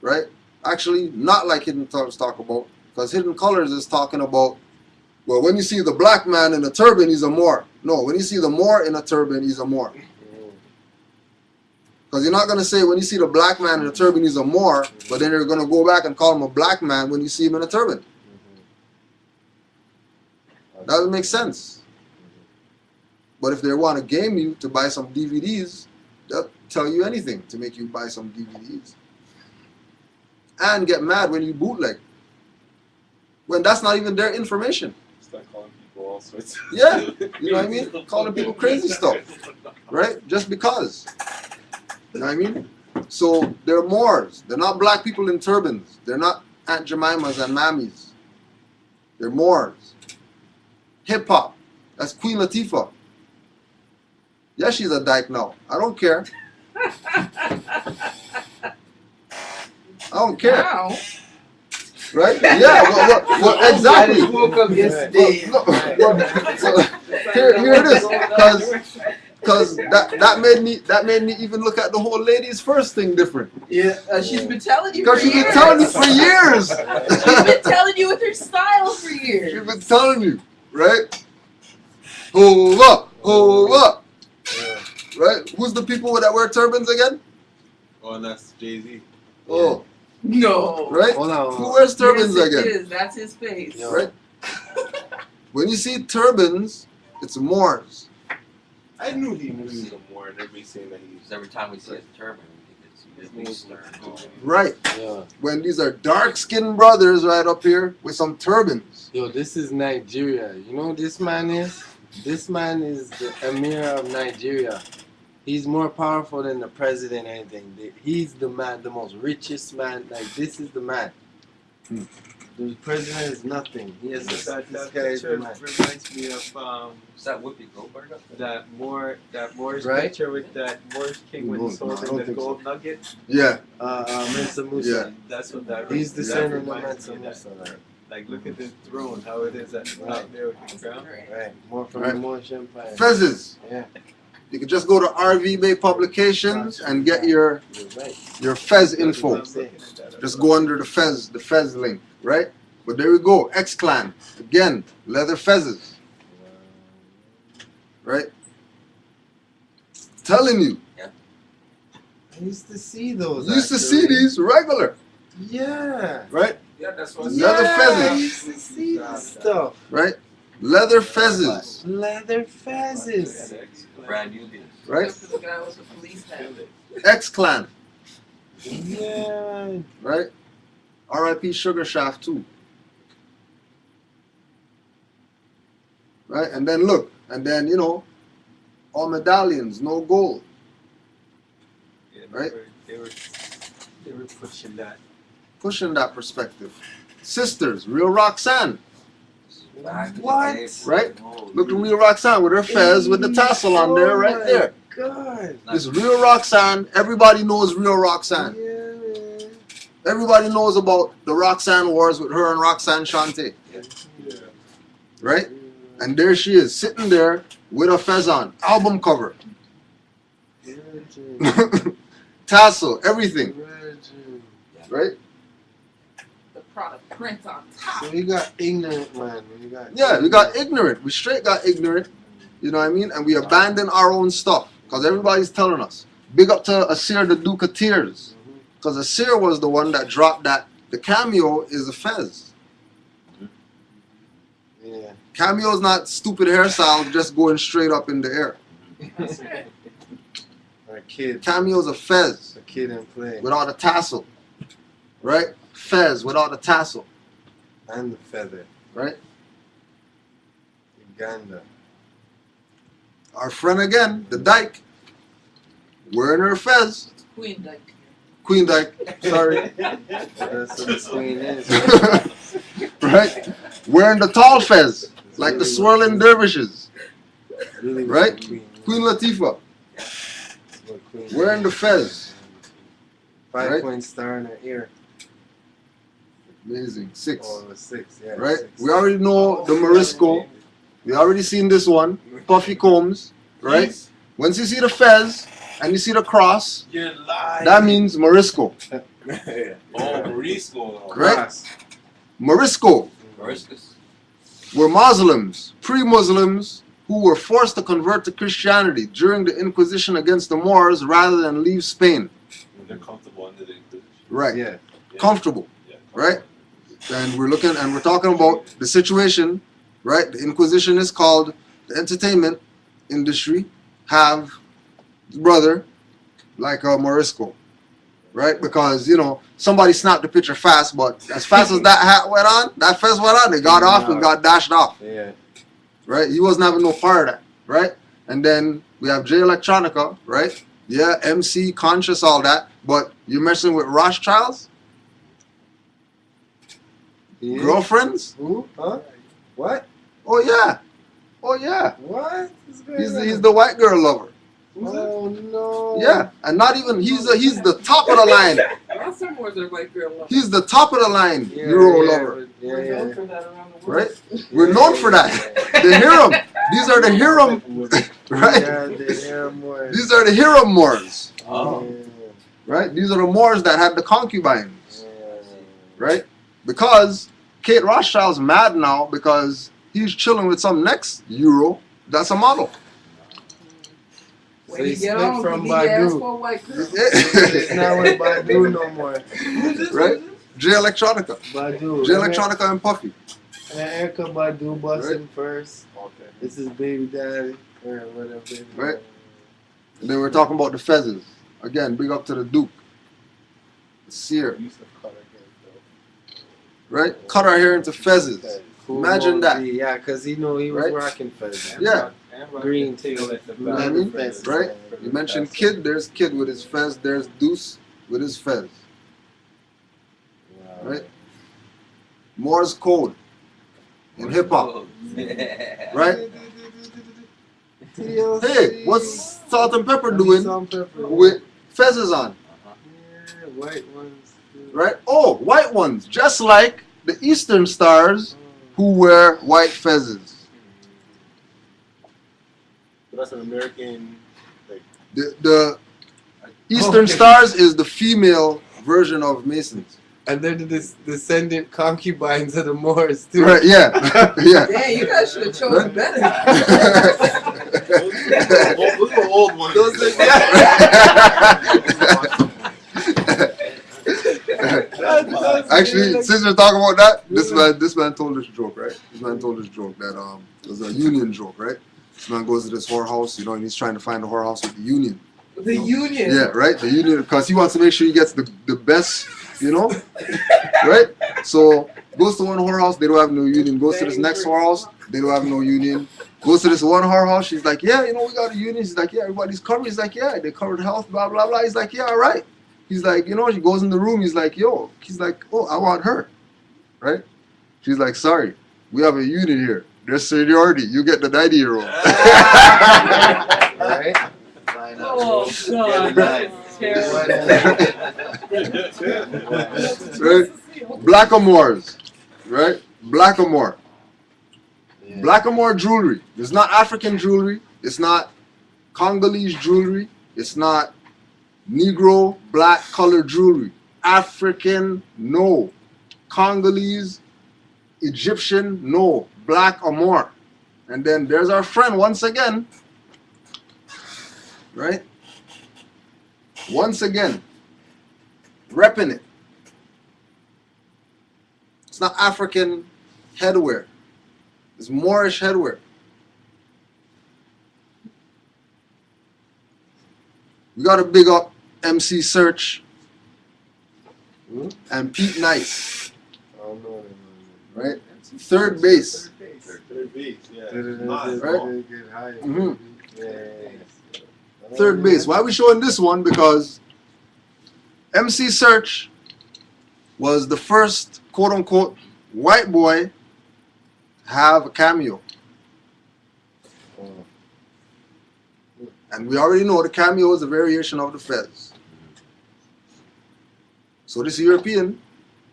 right? Actually, not like Hidden Colors talk about, because Hidden Colors is talking about, well, when you see the black man in a turban, he's a Moor. No, when you see the Moor in a turban, he's a Moor. Because you're not going to say when you see the black man in a turban, he's a Moor, but then you're going to go back and call him a black man when you see him in a turban. That doesn't make sense. But if they want to game you to buy some DVDs, they'll tell you anything to make you buy some DVDs. And get mad when you bootleg. When that's not even their information. Start calling people all sorts of Yeah, you know what I mean? Calling people crazy stuff. Right? Just because. You know what I mean? So they're Moors. They're not black people in turbans. They're not Aunt Jemimas and Mammies. They're Moors. Hip hop. That's Queen Latifah. Yeah, she's a dyke now. I don't care. I don't care. Wow. Right? Yeah, well, exactly. I just woke up yesterday. So, here it is. Because that made me even look at the whole ladies first thing different. Yeah, She's been telling you for Because she's years. been telling you for years. She's been telling you with her style for years. She's been telling you, right? Hold up, hold up. Right? Who's the people that wear turbans again? Oh, and that's Jay-Z. Oh, No. right? Hold on. Who wears turbans Yes, it again? is. That's his face. Yo. Right? When you see turbans, it's Moors. I knew he was a Moor, and everybody's saying that he's. Because every time we see a turban, we think it's Eastern. Right. Yeah. When these are dark-skinned brothers right up here with some turbans. Yo, this is Nigeria. You know who this man is? This man is the Emir of Nigeria. He's more powerful than the president or anything. He's the man, the most richest man. Like, this is the man. The president is nothing. He has this That guy is the picture man. reminds me of Is that Whoopi Goldberg up there? that Moorish Right? picture with that Moorish king when he's No, I holding don't the think gold nugget. Yeah. Mensa Musa. Yeah. That's what that. He's the that son of the reminds Mensa me of that. Musa. Right. Like, look at this throne, how it is at the top there with the crown. Right. More from Right. the Moorish Empire. Fezzes. Yeah. You can just go to RV Bay Publications and get your You're right. Fez That's what info. I'm looking at that. Just go under the Fez link, right? But there we go, X-Clan. Again, leather fezzes, right? Telling you. I used to see those. You used to actually. see these regular, Yeah. right? Yeah, that's what Leather I fezzes, used to see this stuff. right? Leather fezzes, Leather fezzes. Brand new deal. right? Except for the guy with the police hat. X-Clan, Yeah. right? R.I.P. Sugar Shaft too. Right? And then look, and then, you know, all medallions, no gold. Yeah, Right? They were pushing that. Pushing that perspective. Sisters, real Roxanne, Back in the What? day, right? holy- Look at real Roxanne with her fez with the tassel on there, right there. God. This real Roxanne, everybody knows real Roxanne. Yeah, man. Everybody knows about the Roxanne Wars with her and Roxanne Shante, Yeah. right? And there she is, sitting there with a fez on, album cover, Virgin. tassel, everything, Virgin. right? The product print on top. So we got ignorant, man. Yeah, we got ignorant. We straight got ignorant, you know what I mean? And we abandoned our own stuff because everybody's telling us. Big up to Asir the Duke of Tears, because Asir was the one that dropped that the cameo is a fez. Yeah. Cameo's not stupid hairstyle just going straight up in the air. Our kid. Cameo's a fez A kid in play. with all the tassel, right? Fez with all the tassel, And the feather. right? Uganda. Our friend again, the Dyke, wearing her fez. Queen Dyke. Queen Dyke, sorry. That's what the queen is. Right? Wearing the tall fez, like the swirling dervishes. Really was Right? the Queen. Queen Latifah, That's what queen wearing the fez. 5-point star in her ear. Amazing. 6. Oh, it was 6. Yeah. Right? 6. We already know the Morisco. We already seen this one. Puffy combs. Right? Once you see the fez and you see the cross, You're lying. that means Morisco. Oh, Morisco. Right? Cross. Morisco Moriscus. were Muslims, pre-Muslims, who were forced to convert to Christianity during the Inquisition against the Moors rather than leave Spain. They're comfortable under the Inquisition. Right. Yeah. Comfortable. Yeah. Right? And we're talking about the situation, right? The Inquisition is called the entertainment, industry have brother like Morisco, right? Because somebody snapped the picture fast, but as fast as that hat went on, that fez went on, they got off and got dashed off. Yeah. Right? He wasn't having no part of that, right? And then we have J Electronica, right? Yeah, MC, Conscious, all that. But you're messing with Rothschilds? Yeah. Girlfriends? Who? Huh? What? Oh yeah. Oh yeah. What? He's the white girl lover. Oh no. Yeah. And not even he's the top of the line. Not some more than white girl love. He's the top of the line Euro lover. We're known for that around the world. Right? We're known for that. The Hiram. These are the Hiram. Right? Yeah, the Hiram Moors. These are the Hiram Moors. Oh. Yeah. Right? These are the Moors that had the concubines. Yeah. Right? Because Kate Rothschild's mad now because he's chilling with some next Euro that's a model. When So you he get split on, from you need to ask Badu. for a white girl. It's not with Badu no more. Right? J Electronica. Badu. J Electronica and Puffy. And Erica Badu busting Right. first. Okay. This is baby daddy. Or whatever. Baby Right. daddy. And then we're talking about the fezzes. Again, big up to the Duke. Seer. We used to cut our hair, Right? Cut our hair into fezzes. Cool Imagine that. Monkey. Yeah, because he knew he was Right? rocking fez. Yeah. Green tail at the You know what I back. mean? Fez. Right? You mentioned Kid, there's Kid with his fez, there's Deuce with his fez. Wow. Right? Morse code in hip hop. Right? TLC. Hey, what's Salt and Pepper doing Salt and pepper. with fezzes on? Yeah, white ones. Too. Right? Oh, white ones. Just like the Eastern Stars who wear white fezzes. That's an American. The Eastern Stars is the female version of Masons. And they're the descendant concubines of the Moors too. Right, yeah. Yeah. Damn, you guys should have chosen better. Those are old ones. Those are, Actually, since we're talking about that, this man told this joke, right? This man told this joke that it was a union joke, right? This man goes to this whorehouse, and he's trying to find a whorehouse with the union. The union. Yeah, right? The union, because he wants to make sure he gets the best, right? So, goes to one whorehouse, they don't have no union. Goes to this next whorehouse, they don't have no union. Goes to this one whorehouse, she's like, yeah, we got a union. She's like, yeah, everybody's covered. He's like, yeah, they covered health, blah, blah, blah. He's like, yeah, all right. He's like, she goes in the room. He's like, yo. He's like, oh, I want her. Right? She's like, sorry, we have a union here. There's seniority. You get the 90-year-old. right? Oh, God. That's terrible. Right? Blackamoors. Right? Blackamoor. Yeah. Blackamoor jewelry. It's not African jewelry. It's not Congolese jewelry. It's not Negro black color jewelry. African, no. Congolese, Egyptian, no. Black Amor. And then there's our friend once again. Right? Once again. Repping it. It's not African headwear. It's Moorish headwear. We gotta big up Emcee Search and Pete Nice. I don't know them. Right? Third base. Third base, yeah. Right? Get higher. Mhm. Yeah. Third base. Why are we showing this one? Because Emcee Search was the first quote unquote white boy to have a cameo. And we already know the cameo is a variation of the fez. So this European,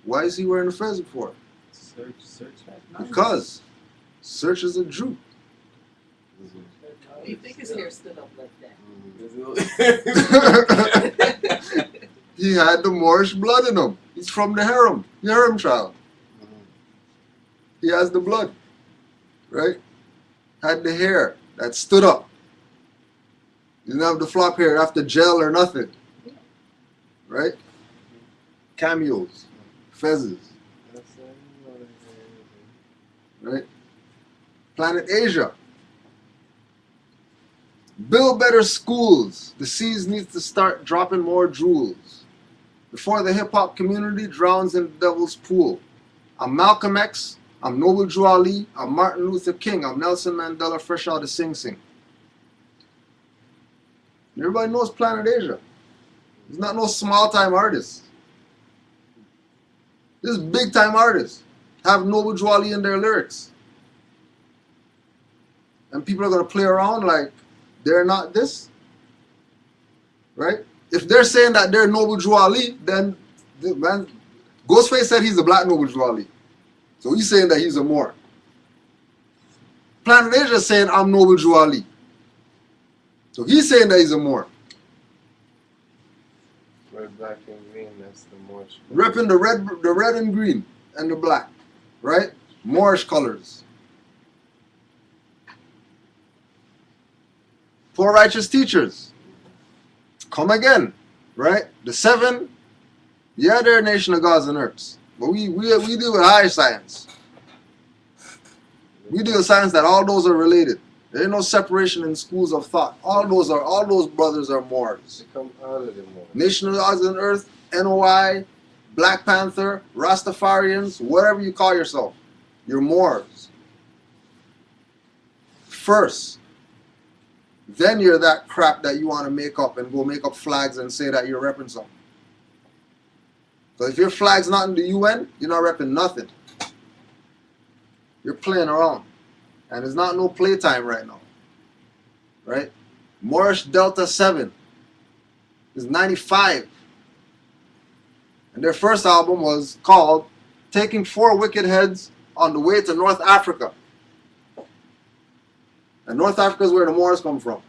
why is he wearing the fez for? Search. Because Search is a Jew. You think his hair stood up like that? He had the Moorish blood in him. He's from the harem child. He has the blood, right? Had the hair that stood up. He didn't have the flop hair after gel or nothing, right? Cameos, fezzes, right? Planet Asia. Build better schools. The seas need to start dropping more jewels. Before the hip-hop community drowns in the devil's pool. I'm Malcolm X. I'm Noble Drew Ali. I'm Martin Luther King. I'm Nelson Mandela, fresh out of Sing Sing. Everybody knows Planet Asia. He's not no small-time artist. This is big-time artists. Have Noble Drew Ali in their lyrics. And people are going to play around like they're not this. Right? If they're saying that they're Noble Drew Ali, then man, Ghostface said he's a black Noble Drew Ali. So he's saying that he's a Moor. Planet Asia is saying I'm Noble Drew Ali. So he's saying that he's a Moor. Red, black, and green, that's the Moorish. Repping the red and green and the black. Right? Moorish colors. Poor righteous teachers. Come again. Right? The seven, yeah, they're a nation of gods and earths. But we deal with higher science. We deal with science that all those are related. There ain't no separation in schools of thought. All those brothers are Moors. They come out of the Moors. Nation of gods and earth, NOI, Black Panther, Rastafarians, whatever you call yourself. You're Moors. First. Then you're that crap that you want to make up and go make up flags and say that you're repping something. So if your flag's not in the UN, you're not repping nothing. You're playing around. And it's not no playtime right now. Right? Moorish Delta 7 is 95. And their first album was called Taking 4 Wicked Heads on the Way to North Africa. And North Africa is where the Moors come from.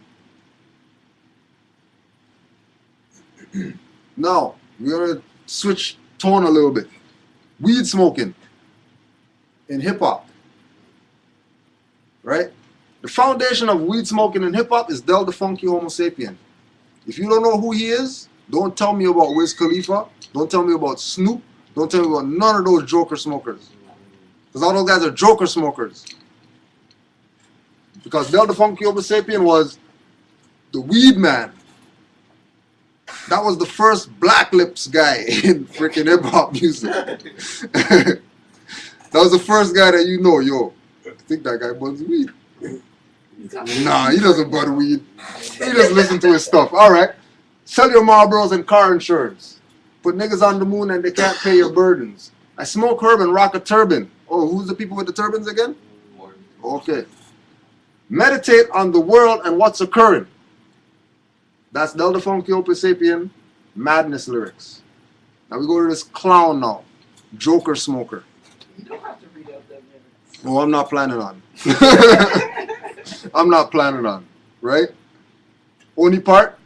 Now, we're going to switch tone a little bit. Weed smoking in hip-hop. Right? The foundation of weed smoking in hip-hop is Del the Funky Homo Sapien. If you don't know who he is, don't tell me about Wiz Khalifa. Don't tell me about Snoop. Don't tell me about none of those joker smokers. Because all those guys are joker smokers. Because Del the Funky Homo Sapien was the weed man. That was the first Black Lips guy in freaking hip-hop music. That was the first guy that you know, yo, I think that guy buds weed. Nah, he doesn't bud weed. He just listens to his stuff. All right. Sell your Marlboros and car insurance. Put niggas on the moon and they can't pay your burdens. I smoke herb and rock a turban. Oh, who's the people with the turbans again? Okay. Meditate on the world and what's occurring. That's Del the Funky Homo Sapien madness lyrics. Now we go to this clown now. Joker smoker. You don't have to read out that lyrics. Oh, I'm not planning on. I'm not planning on. Right? Only part.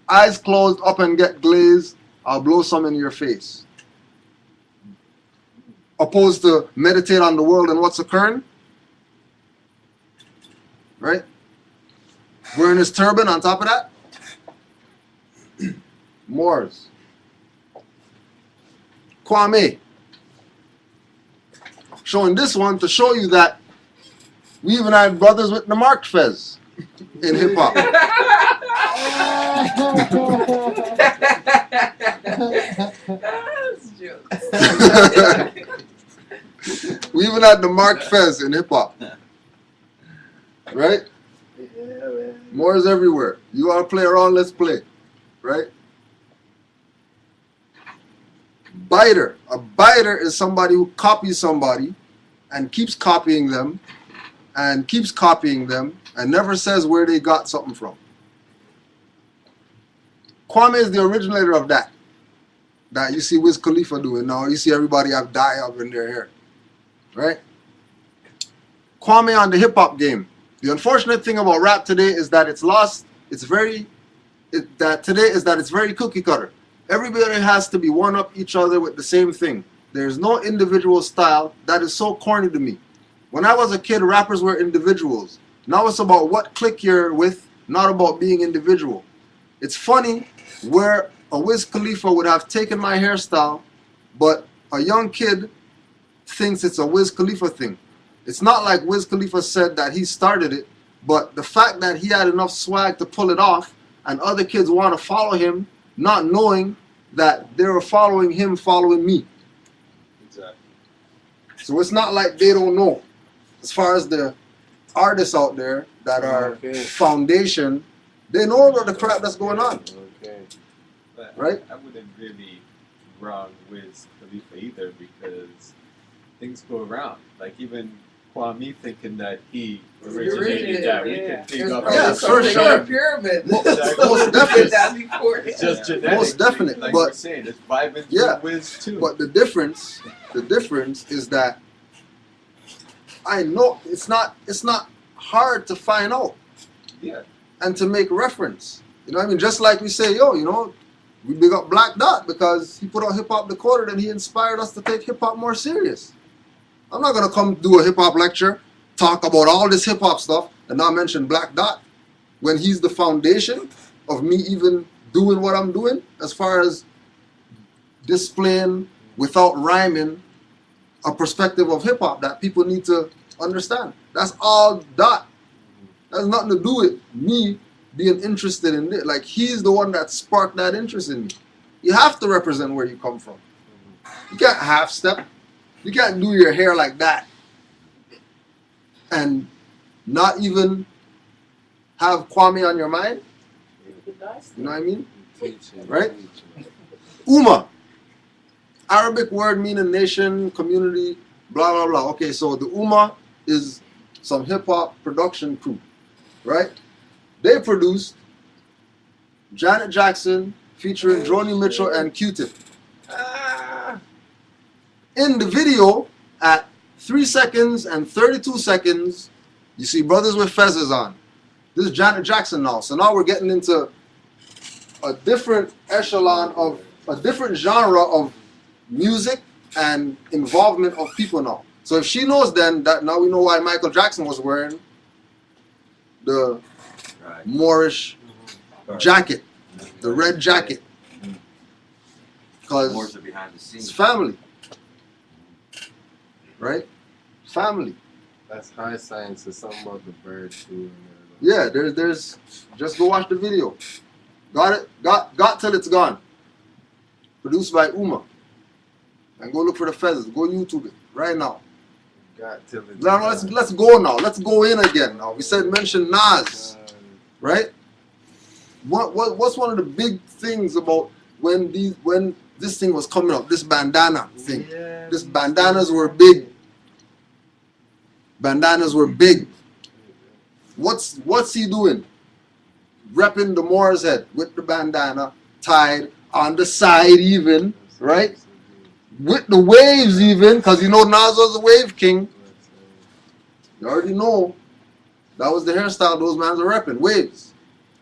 Eyes closed up and get glazed. I'll blow some in your face. Opposed to meditate on the world and what's occurring. Right? Wearing his turban on top of that. Moors. Kwame. Showing this one to show you that we even had brothers with the marked fez in hip hop. That's jokes. We even had the marked fez in hip hop. Right? Moors everywhere. You want to play around, let's play. Right? Biter. A biter is somebody who copies somebody and keeps copying them and keeps copying them and never says where they got something from. Kwame is the originator of that. That you see Wiz Khalifa doing now. You see everybody have dye up in their hair. Right? Kwame on the hip-hop game. The unfortunate thing about rap today is that it's lost. It's very cookie cutter. Everybody has to be one up each other with the same thing. There's no individual style. That is so corny to me. When I was a kid, rappers were individuals. Now it's about what clique you're with, not about being individual. It's funny where a Wiz Khalifa would have taken my hairstyle, but a young kid thinks it's a Wiz Khalifa thing. It's not like Wiz Khalifa said that he started it. But the fact that he had enough swag to pull it off, and other kids want to follow him, not knowing that they were following him, following me. Exactly. So it's not like they don't know. As far as the artists out there that are Okay. foundation, they know about the crap that's going on. Okay. But Right? I wouldn't really wrong Wiz Khalifa either because things go around. Like even Kwame thinking that he originated that, we can dig There's up. probably Yeah, something for sure. on the pyramid. Most definitely. That before him. It's just Yeah. genetic. Most definite, Like but- we're saying, it's vibing Yeah. through Wiz too. But the difference is that I know it's not hard to find out yeah. and to make reference. You know what I mean? Just like we say, yo, you know, we big up Black Dot because he put out Hip Hop Decoded and he inspired us to take hip hop more serious. I'm not gonna come do a hip hop lecture, talk about all this hip hop stuff, and not mention Black Dot when he's the foundation of me even doing what I'm doing as far as displaying without rhyming a perspective of hip hop that people need to understand. That's all Dot. That has nothing to do with me being interested in it. Like he's the one that sparked that interest in me. You have to represent where you come from. You can't half step. You can't do your hair like that and not even have Kwame on your mind. You know what I mean? Teaching. Right? Umma. Arabic word meaning nation, community, blah, blah, blah. Okay, so the Umma is some hip-hop production crew, right? They produced Janet Jackson featuring Joni Mitchell and Q-Tip. In the video, at 3 seconds and 32 seconds, you see brothers with fezzes on. This is Janet Jackson now. So now we're getting into a different echelon of, a different genre of music and involvement of people now. So if she knows then that now we know why Michael Jackson was wearing the Right. Moorish jacket, the red jacket. Because Moors are behind the it's scenes. family. Right? Family. That's high science. There's something about the bird too. Yeah, there's just go watch the video. Got till it's gone. Produced by Umma. And go look for the feathers. Go YouTube it right now. Got till it's Now let's go now. Let's go in again now. We said mention Nas, right? What's one of the big things about when this thing was coming up, this bandana thing? Yeah, This bandanas were big. Bandanas were big. What's he doing? Repping the Moor's head with the bandana tied on the side even, right? With the waves even, because you know Nas was the wave king. You already know that was the hairstyle those mans were repping, waves.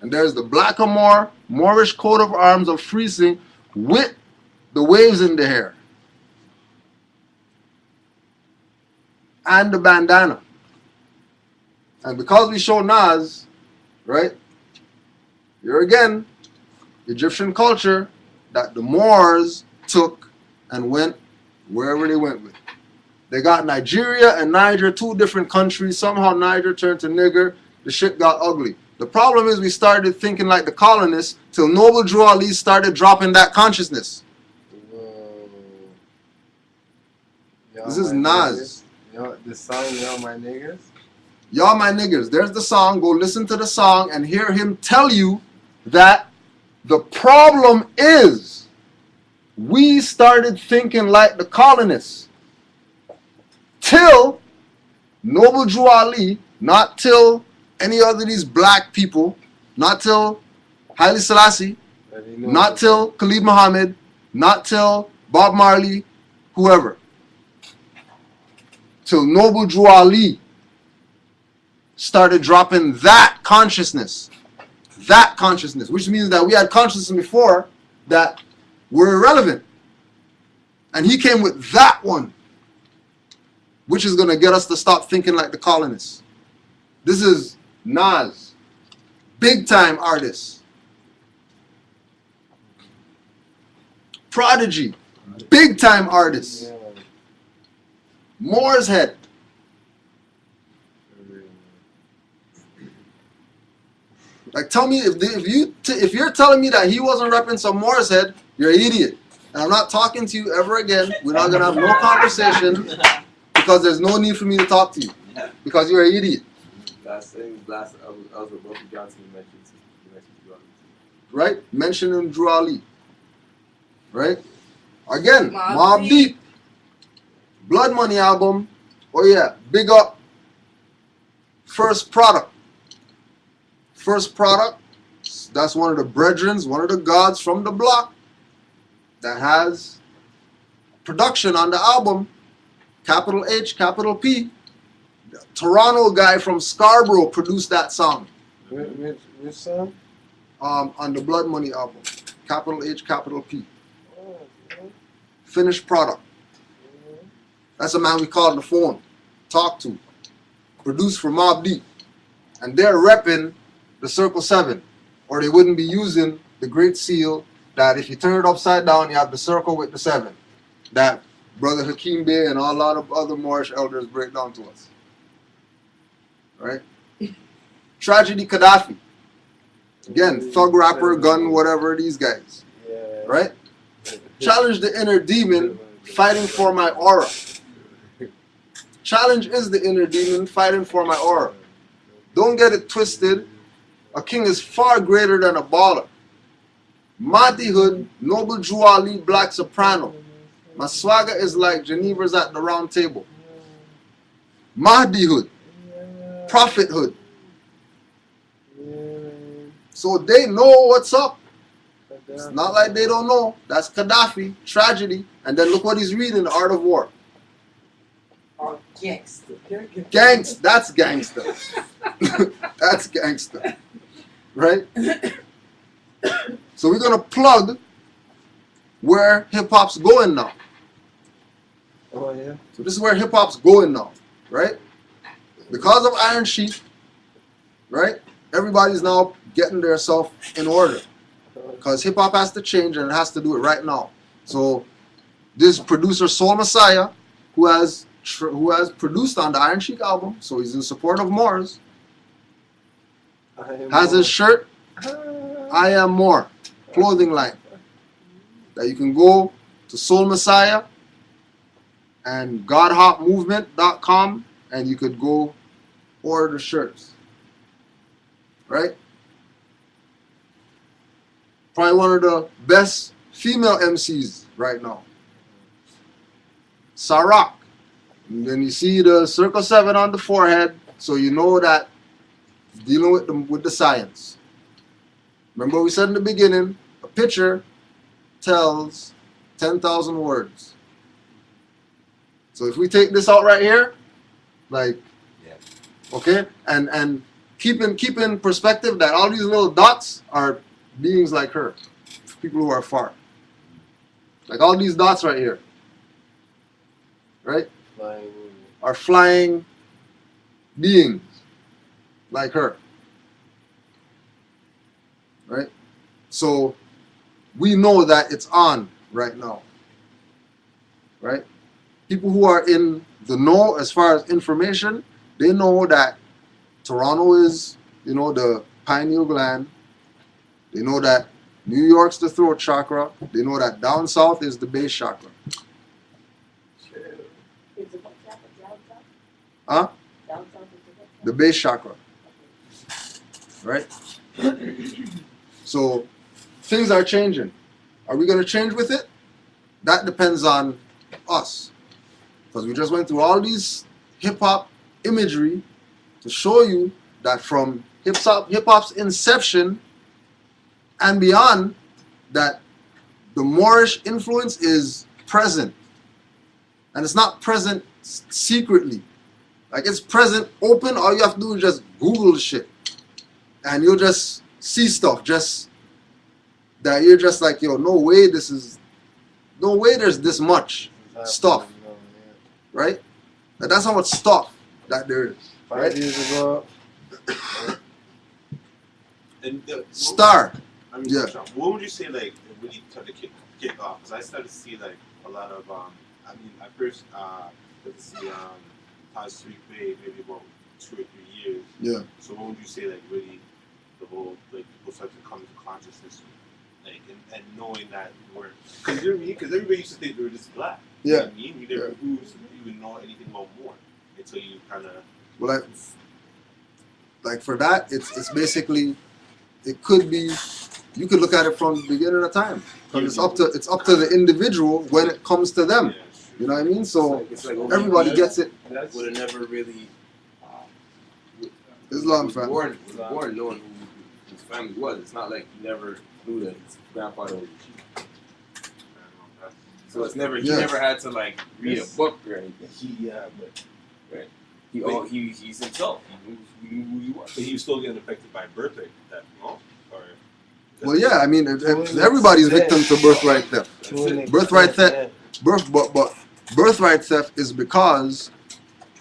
And there's the Blackamoor Moorish coat of arms of freezing with the waves in the hair. And the bandana. And because we show Nas, right, here again, Egyptian culture that the Moors took and went wherever they went with. They got Nigeria and Niger, two different countries. Somehow Niger turned to nigger. The shit got ugly. The problem is we started thinking like the colonists till Noble Drew Ali started dropping that consciousness. Whoa. This is my Nas. niggas. Yo, the song, Y'all My Niggas. Y'all my niggers. There's the song. Go listen to the song and hear him tell you that the problem is we started thinking like the colonists. Till Noble Drew Ali, not till any other of these black people, not till Haile Selassie, not till Khalid Muhammad, not till Bob Marley, whoever. Till Noble Drew Ali started dropping that consciousness, which means that we had consciousness before that were irrelevant. And he came with that one, which is going to get us to stop thinking like the colonists. This is Nas, big time artist. Prodigy, big time artist. Moore's Head. tell me if you're telling me that he wasn't repping some Moorse head, you're an idiot. And I'm not talking to you ever again. We're not gonna have no conversation because there's no need for me to talk to you because you're an idiot. Last thing, I was with Buffy Johnson. You mentioned Drew Ali. Right? Mentioning Drew Ali. Right? Again, Mobb Mobb Deep. Deep. Blood Money album. Oh yeah, big up. First Product. First Product. That's one of the brethrens, one of the gods from the block that has production on the album. Capital H, capital P. The Toronto guy from Scarborough produced that song. Which song? On the Blood Money album. Capital H, capital P. Oh, okay. Finished Product. That's a man we call on the phone, talk to. Produced for Mobb Deep. And they're repping the Circle 7. Or they wouldn't be using the Great Seal that if you turn it upside down, you have the circle with the 7. That Brother Hakeem Bey and a lot of other Moorish elders break down to us. Right? Tragedy Gaddafi. Again, thug rapper, gun, whatever, these guys. Yeah. Right? Challenge the inner demon, fighting for my aura. Challenge is the inner demon, fighting for my aura. Don't get it twisted. A king is far greater than a baller. Mahdi Hood, Noble Drew Ali, Black Soprano. My swagger is like Geneva's at the round table. Mahdi Hood, Prophet Hood. So they know what's up. It's not like they don't know. That's Gaddafi, tragedy. And then look what he's reading, The Art of War. Or gangster. That's gangster. That's gangster. Right? So we're going to plug where hip-hop's going now. Oh, yeah. So this is where hip-hop's going now. Right? Because of Iron Sheik, right? Everybody's now getting their self in order. Because hip-hop has to change and it has to do it right now. So this producer Soul Messiah, who has produced on the Iron Sheik album, so he's in support of Moors, has his shirt, I Am More, clothing line. That you can go to Soul Messiah and GodHopMovement.com and you could go order the shirts. Right? Probably one of the best female MCs right now. Sarak. And then you see the Circle 7 on the forehead, so you know that dealing with the science. Remember we said in the beginning, a picture tells 10,000 words. So if we take this out right here, like, okay, and keep in perspective that all these little dots are beings like her, people who are far. Like all these dots right here, right, are flying beings like her. Right? So we know that it's on right now. Right? People who are in the know as far as information, they know that Toronto is, the pineal gland. They know that New York's the throat chakra. They know that down south is the base chakra. Huh? The base chakra. Right? So things are changing. Are we going to change with it? That depends on us. Because we just went through all these hip-hop imagery to show you that from hip-hop's inception and beyond, that the Moorish influence is present. And it's not present secretly. Like, it's present open. All you have to do is just Google the shit. And you'll just see stuff. Just that you're just like, yo, no way there's this much stuff. Right? That's how much stuff that there is. Right? 5 years ago. And Star. Yeah. What would you say, like, really started to kick off? Because I started to see, like, a lot of, I first started to see Taj Street Bay maybe about 2 or 3 years. Yeah. So what would you say, like, really the whole like people start to come to consciousness, like and knowing that we're because you know what I mean? Because everybody used to think we were just black. You know what I mean? We never who used to even know anything about more until you kind of. Well, like for that, it's basically, it could be, you could look at it from the beginning of time, because it's up to the individual when it comes to them. You know what I mean? So It's like everybody gets it. would have never really. Islam fam. Born knowing who his family was. It's not like he never knew that his grandfather was a chief. So it's never he never had to like read a book or anything. He's himself. He knew who he was. But he was still getting affected by birthright theft, no? Or Well, yeah, I mean, everybody's victim to birthright theft. Birthright theft, but birthright theft is because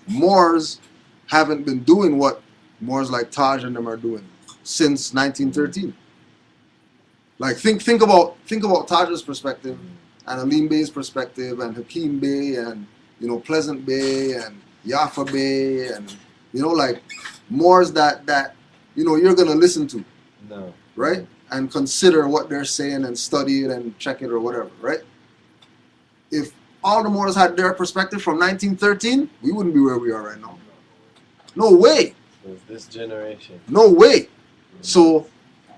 Moors haven't been doing what Moors like Taj and them are doing since 1913. Like think about Taj's perspective and Alim Bey's perspective and Hakeem Bey and Pleasant Bey and Yaffa Bey and like Moors that you're gonna listen to, right? And consider what they're saying and study it and check it or whatever, right? If all the Moors had their perspective from 1913, we wouldn't be where we are right now. No way. This generation. No way. So,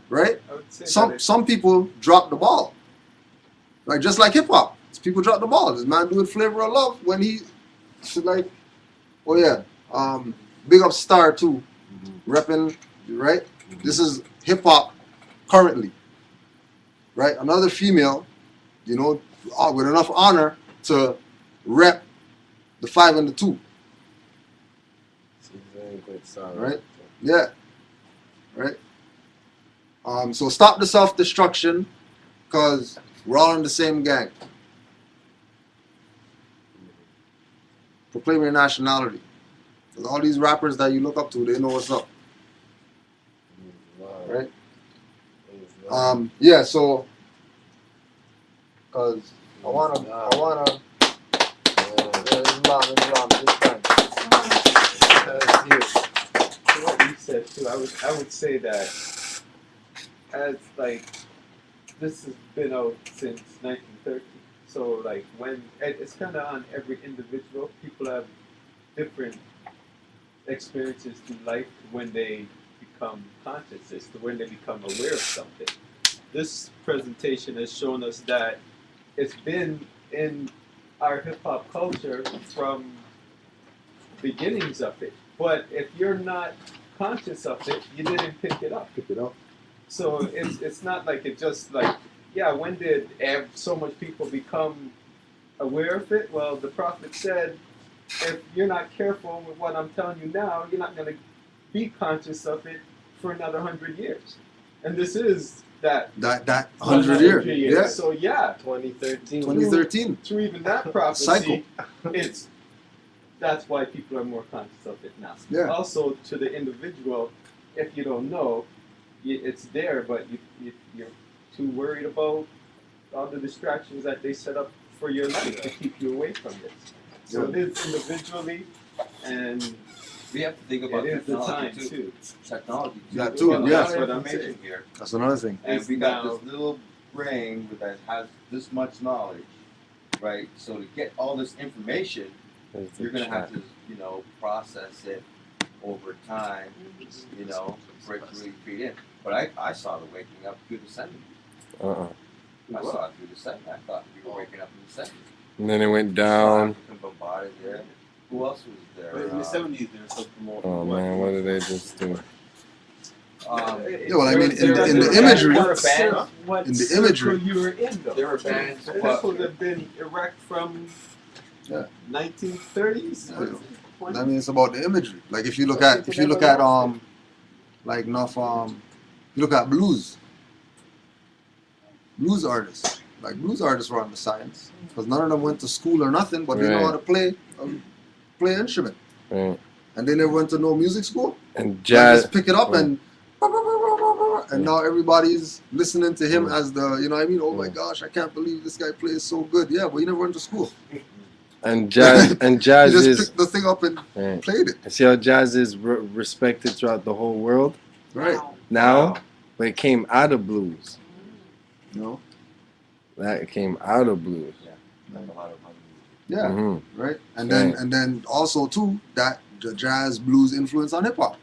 right? Some people drop the ball. Right? Just like hip hop. People drop the ball. This man doing Flavor of Love when he should oh yeah. Big up Star too. Repping, right? This is hip hop currently. Right? Another female, with enough honor to rep the 5 and the 2. Right? Yeah. Right? So stop the self-destruction, because we're all in the same gang. Proclaim your nationality. Because all these rappers that you look up to, they know what's up. Right? Yeah, so because I wanna Islam this time. What you said too, I would say that as like this has been out since 1930. So like when it's kind of on every individual. People have different experiences through life when they become conscious, as to when they become aware of something. This presentation has shown us that it's been in our hip hop culture from beginnings of it. But if you're not conscious of it, you didn't pick it up. So it's not like it just like, yeah, when did so much people become aware of it? Well, the Prophet said, if you're not careful with what I'm telling you now, you're not going to be conscious of it for another 100 years. And this is that 100 years. Yeah. So yeah, 2013. Through even that prophecy, Cycle. That's why people are more conscious of it now. Yeah. Also, to the individual, if you don't know, it's there, but you're too worried about all the distractions that they set up for your life to keep you away from this. So it is individually, and we have to think about it is the time technology too. Technology too. That too, yeah. That's what I'm saying here. That's another thing. And we got this little brain that has this much knowledge, right? So to get all this information, you're gonna have to, process it over time, for it to really feed in. But I saw the waking up through the 70s. I saw it through the 70s. I thought we were waking up in the 70s. And then it went down. Bombarded there. Who else was there? But in the 70s, there was something more. Oh man, what did they just do? Yeah, well, I mean, in the imagery, in the imagery, you were in though. There were bands. This would have been erect from 1930s. I mean, it's about the imagery. Like if you look at like enough you look at blues artists. Like blues artists were on the science because none of them went to school or nothing, but they know how to play instrument. Right. And they never went to no music school. And jazz, just pick it up and now everybody's listening to him as the, oh my gosh, I can't believe this guy plays so good. Yeah, but he never went to school. And jazz he just is picked the thing up and played it. See how jazz is respected throughout the whole world. Right. now, but it came out of blues. No. That came out of blues. Yeah. Mm-hmm. Right. And Right. then also too that the jazz blues influence on hip hop.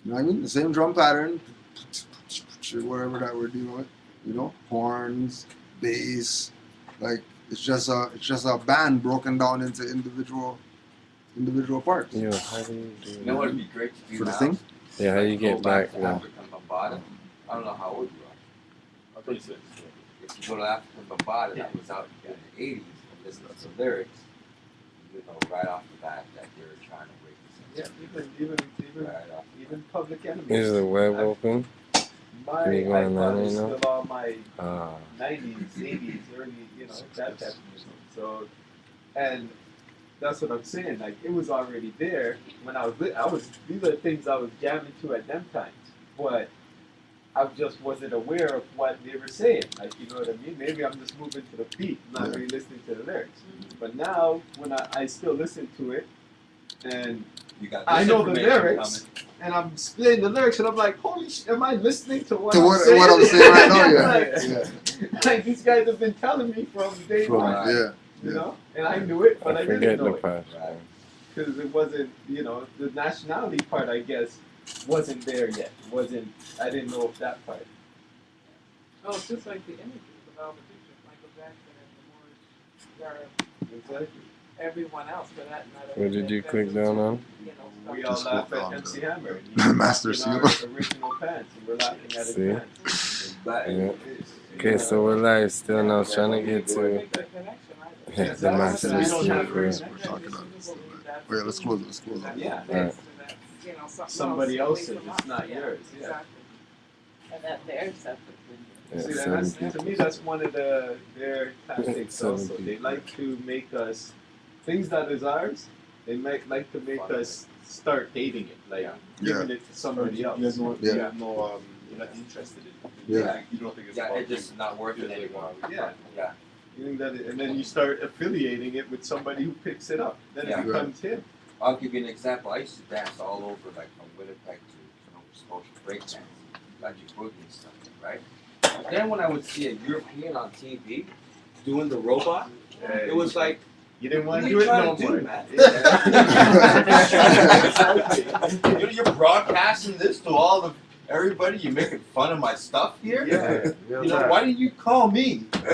You know what I mean? The same drum pattern, whatever that we're dealing with. You know, horns, bass, like it's just a band broken down into individual parts. Yo, how do you do You know what would be great to do For the now? thing? Yeah, how you Go get back to there? African Bambaataa. I don't know how old you are. I think so. If you go to African Bambaataa, that was out in the 80s, and listen to some lyrics, you know right off the bat that they're trying to break this. Yeah, Right off. even Public Enemy. Is the web open? My Can you go on that iPod right is now? still all my Ah. 90s, 80s, early, that type of music. So, and that's what I'm saying. Like, it was already there when I was. These are the things I was jamming to at them times, but I just wasn't aware of what they were saying. Like, you know what I mean? Maybe I'm just moving to the beat, not really listening to the lyrics. But now, when I still listen to it, and You got I this know the information lyrics, coming. and I'm splitting the lyrics, and I'm like, holy shit, am I listening to what To I'm what saying? I'm saying right now, yeah. like, like, these guys have been telling me from day From, one, yeah. you know? And I knew it, but I I didn't forget know the it. part. Because it wasn't, the nationality part, I guess, wasn't there yet. I didn't know of that part. Oh, it's just like the images of all the pictures, Michael Jackson and the Moorish, Exactly. everyone else for that matter. What did you click down on? We all Just laugh go at down Emcee to Hammer. Master in Seal. our original pants, and we're laughing at his See? pants. Yeah. Okay, so we're live still now, trying to get to Make the connection, right? the master I don't have secret. We're talking about this. Oh, yeah, let's close it. Yeah. Right. Somebody else's, it's not yours. Yeah. Exactly. And that they're separate. Yeah, See, seven that's, to me, that's one of their tactics Seven also. They people. like to make us, things that is ours, they might like to make us start hating it, like giving it to somebody else. You guys know, Yeah. you have no, you're not interested in it. Yeah. You don't think it's Yeah, about it's just not worth it anymore. Yeah. Yeah. You think that and then you start affiliating it with somebody who picks it up. Then Yeah. it becomes him. I'll give you an example. I used to dance all over, like from Winnipeg to Nova Scotia, break dance, like your boogie and stuff, right? But then when I would see a European on TV doing the robot, it was like, You didn't want what to are do you it no trying to more. do, man? You're broadcasting this to all the everybody. You're making fun of my stuff here. Yeah. You know, why didn't you call me? No,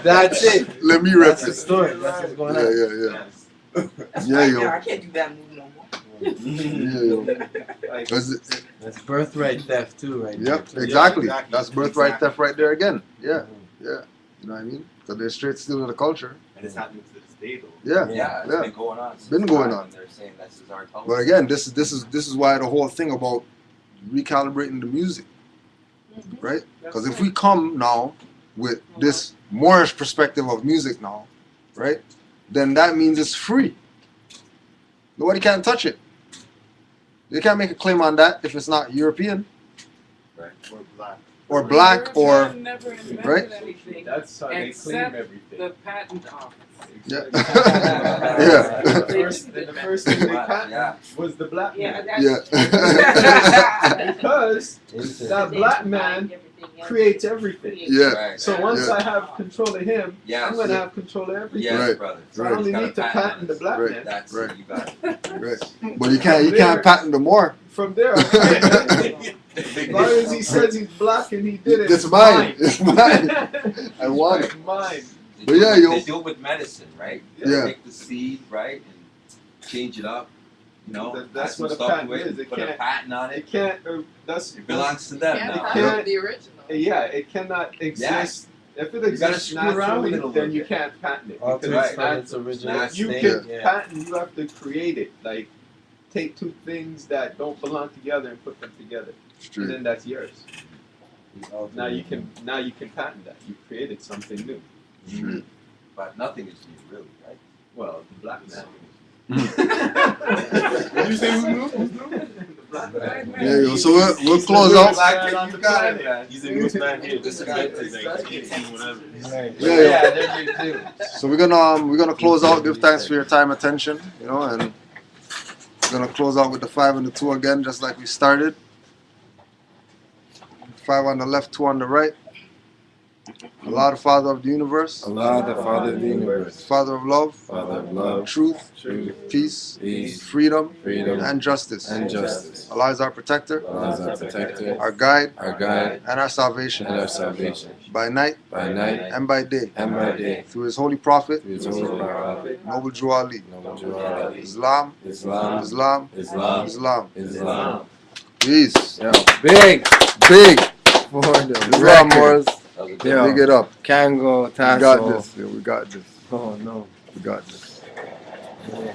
that's it. Let me rep That's the it. story. That's what's going on. That's Yeah, right yo. now. I can't do that move no more. Yeah, yo. Like, That's birthright theft too, right? Yep, there, too. exactly. exactly. That's birthright Exactly. theft right there again. Yeah, yeah. You know what I mean? So they're straight stealing the culture. And it's happening to this day, though. Yeah, Yeah, it's yeah. been going on. Since Been going time, on. and they're saying this is our culture. But again, this is why the whole thing about recalibrating the music, right? Because if we come now with this Moorish perspective of music now, right, then that means it's free. Nobody can touch it. You can't make a claim on that if it's not European Or black. or black or Never invented right? anything that's how they claim except everything. the patent office. yeah, Yeah. yeah, The first thing they patented Yeah. was the black man. yeah, Because that black man creates everything. yeah. Right. So once Yeah. I have control of him, Yeah, I'm going see? to have control of everything. Yes, Right. brother. So I only need to patent the black Right. man. That's Right. it. You got it. Right. But you can't patent the more. From there, I'm fine. As long as he says he's black and he did it, It's mine. It's mine. I want it. Mine. They But do yeah, it- yo. They do it with medicine, right? Yeah. Take the seed, right, and change it up. You know, That's add some what a stuff patent to it, is. It put a can't- patent on It it. can't. That's It belongs to them Can't now. patent Yeah. the original. Yeah, it cannot exist. If it gotta exists screw around with naturally, it a little then you bit. can't patent it. All to because its it's from its original That's- You state. can Yeah. patent. You have to create it. Like take two things that don't belong together and put them together, and Straight. then that's yours. All to Now you its can patent that. You created something new. Straight. But nothing is new, really, right? Well, the black man. Did you say who's new? The black man. Yeah, yo. So we'll close out. Man on the planet. man. He's the newest man here. This guy is Exactly. like 18, whatever. Right. Yeah, yeah. Yeah, there you do. So we're gonna close out. Give thanks for your time, attention. You know, and We're going to close out with the 5 and the 2 again, just like we started. 5 on the left, 2 on the right. Allah, the Father of the universe. Allah, the Father of the universe. Father of love. Father of love. Truth. Truth. Peace. Peace. Freedom. Freedom. And justice. And justice. Allah is our protector. Allah is our protector. Our guide. Our guide. And our salvation. And our salvation. By night. By night. And by day. And by day. Through His holy prophet. Through His holy prophet. Noble Jew Ali. Noble Jew Ali. Islam. Islam. Islam. Islam. Islam. Islam. Peace. Yo, big. Big. For the Islam, record. Moors. Yo, Big it up. Kango, We Tasso. got this. Yeah, we got this. Oh no. We got this. Yeah.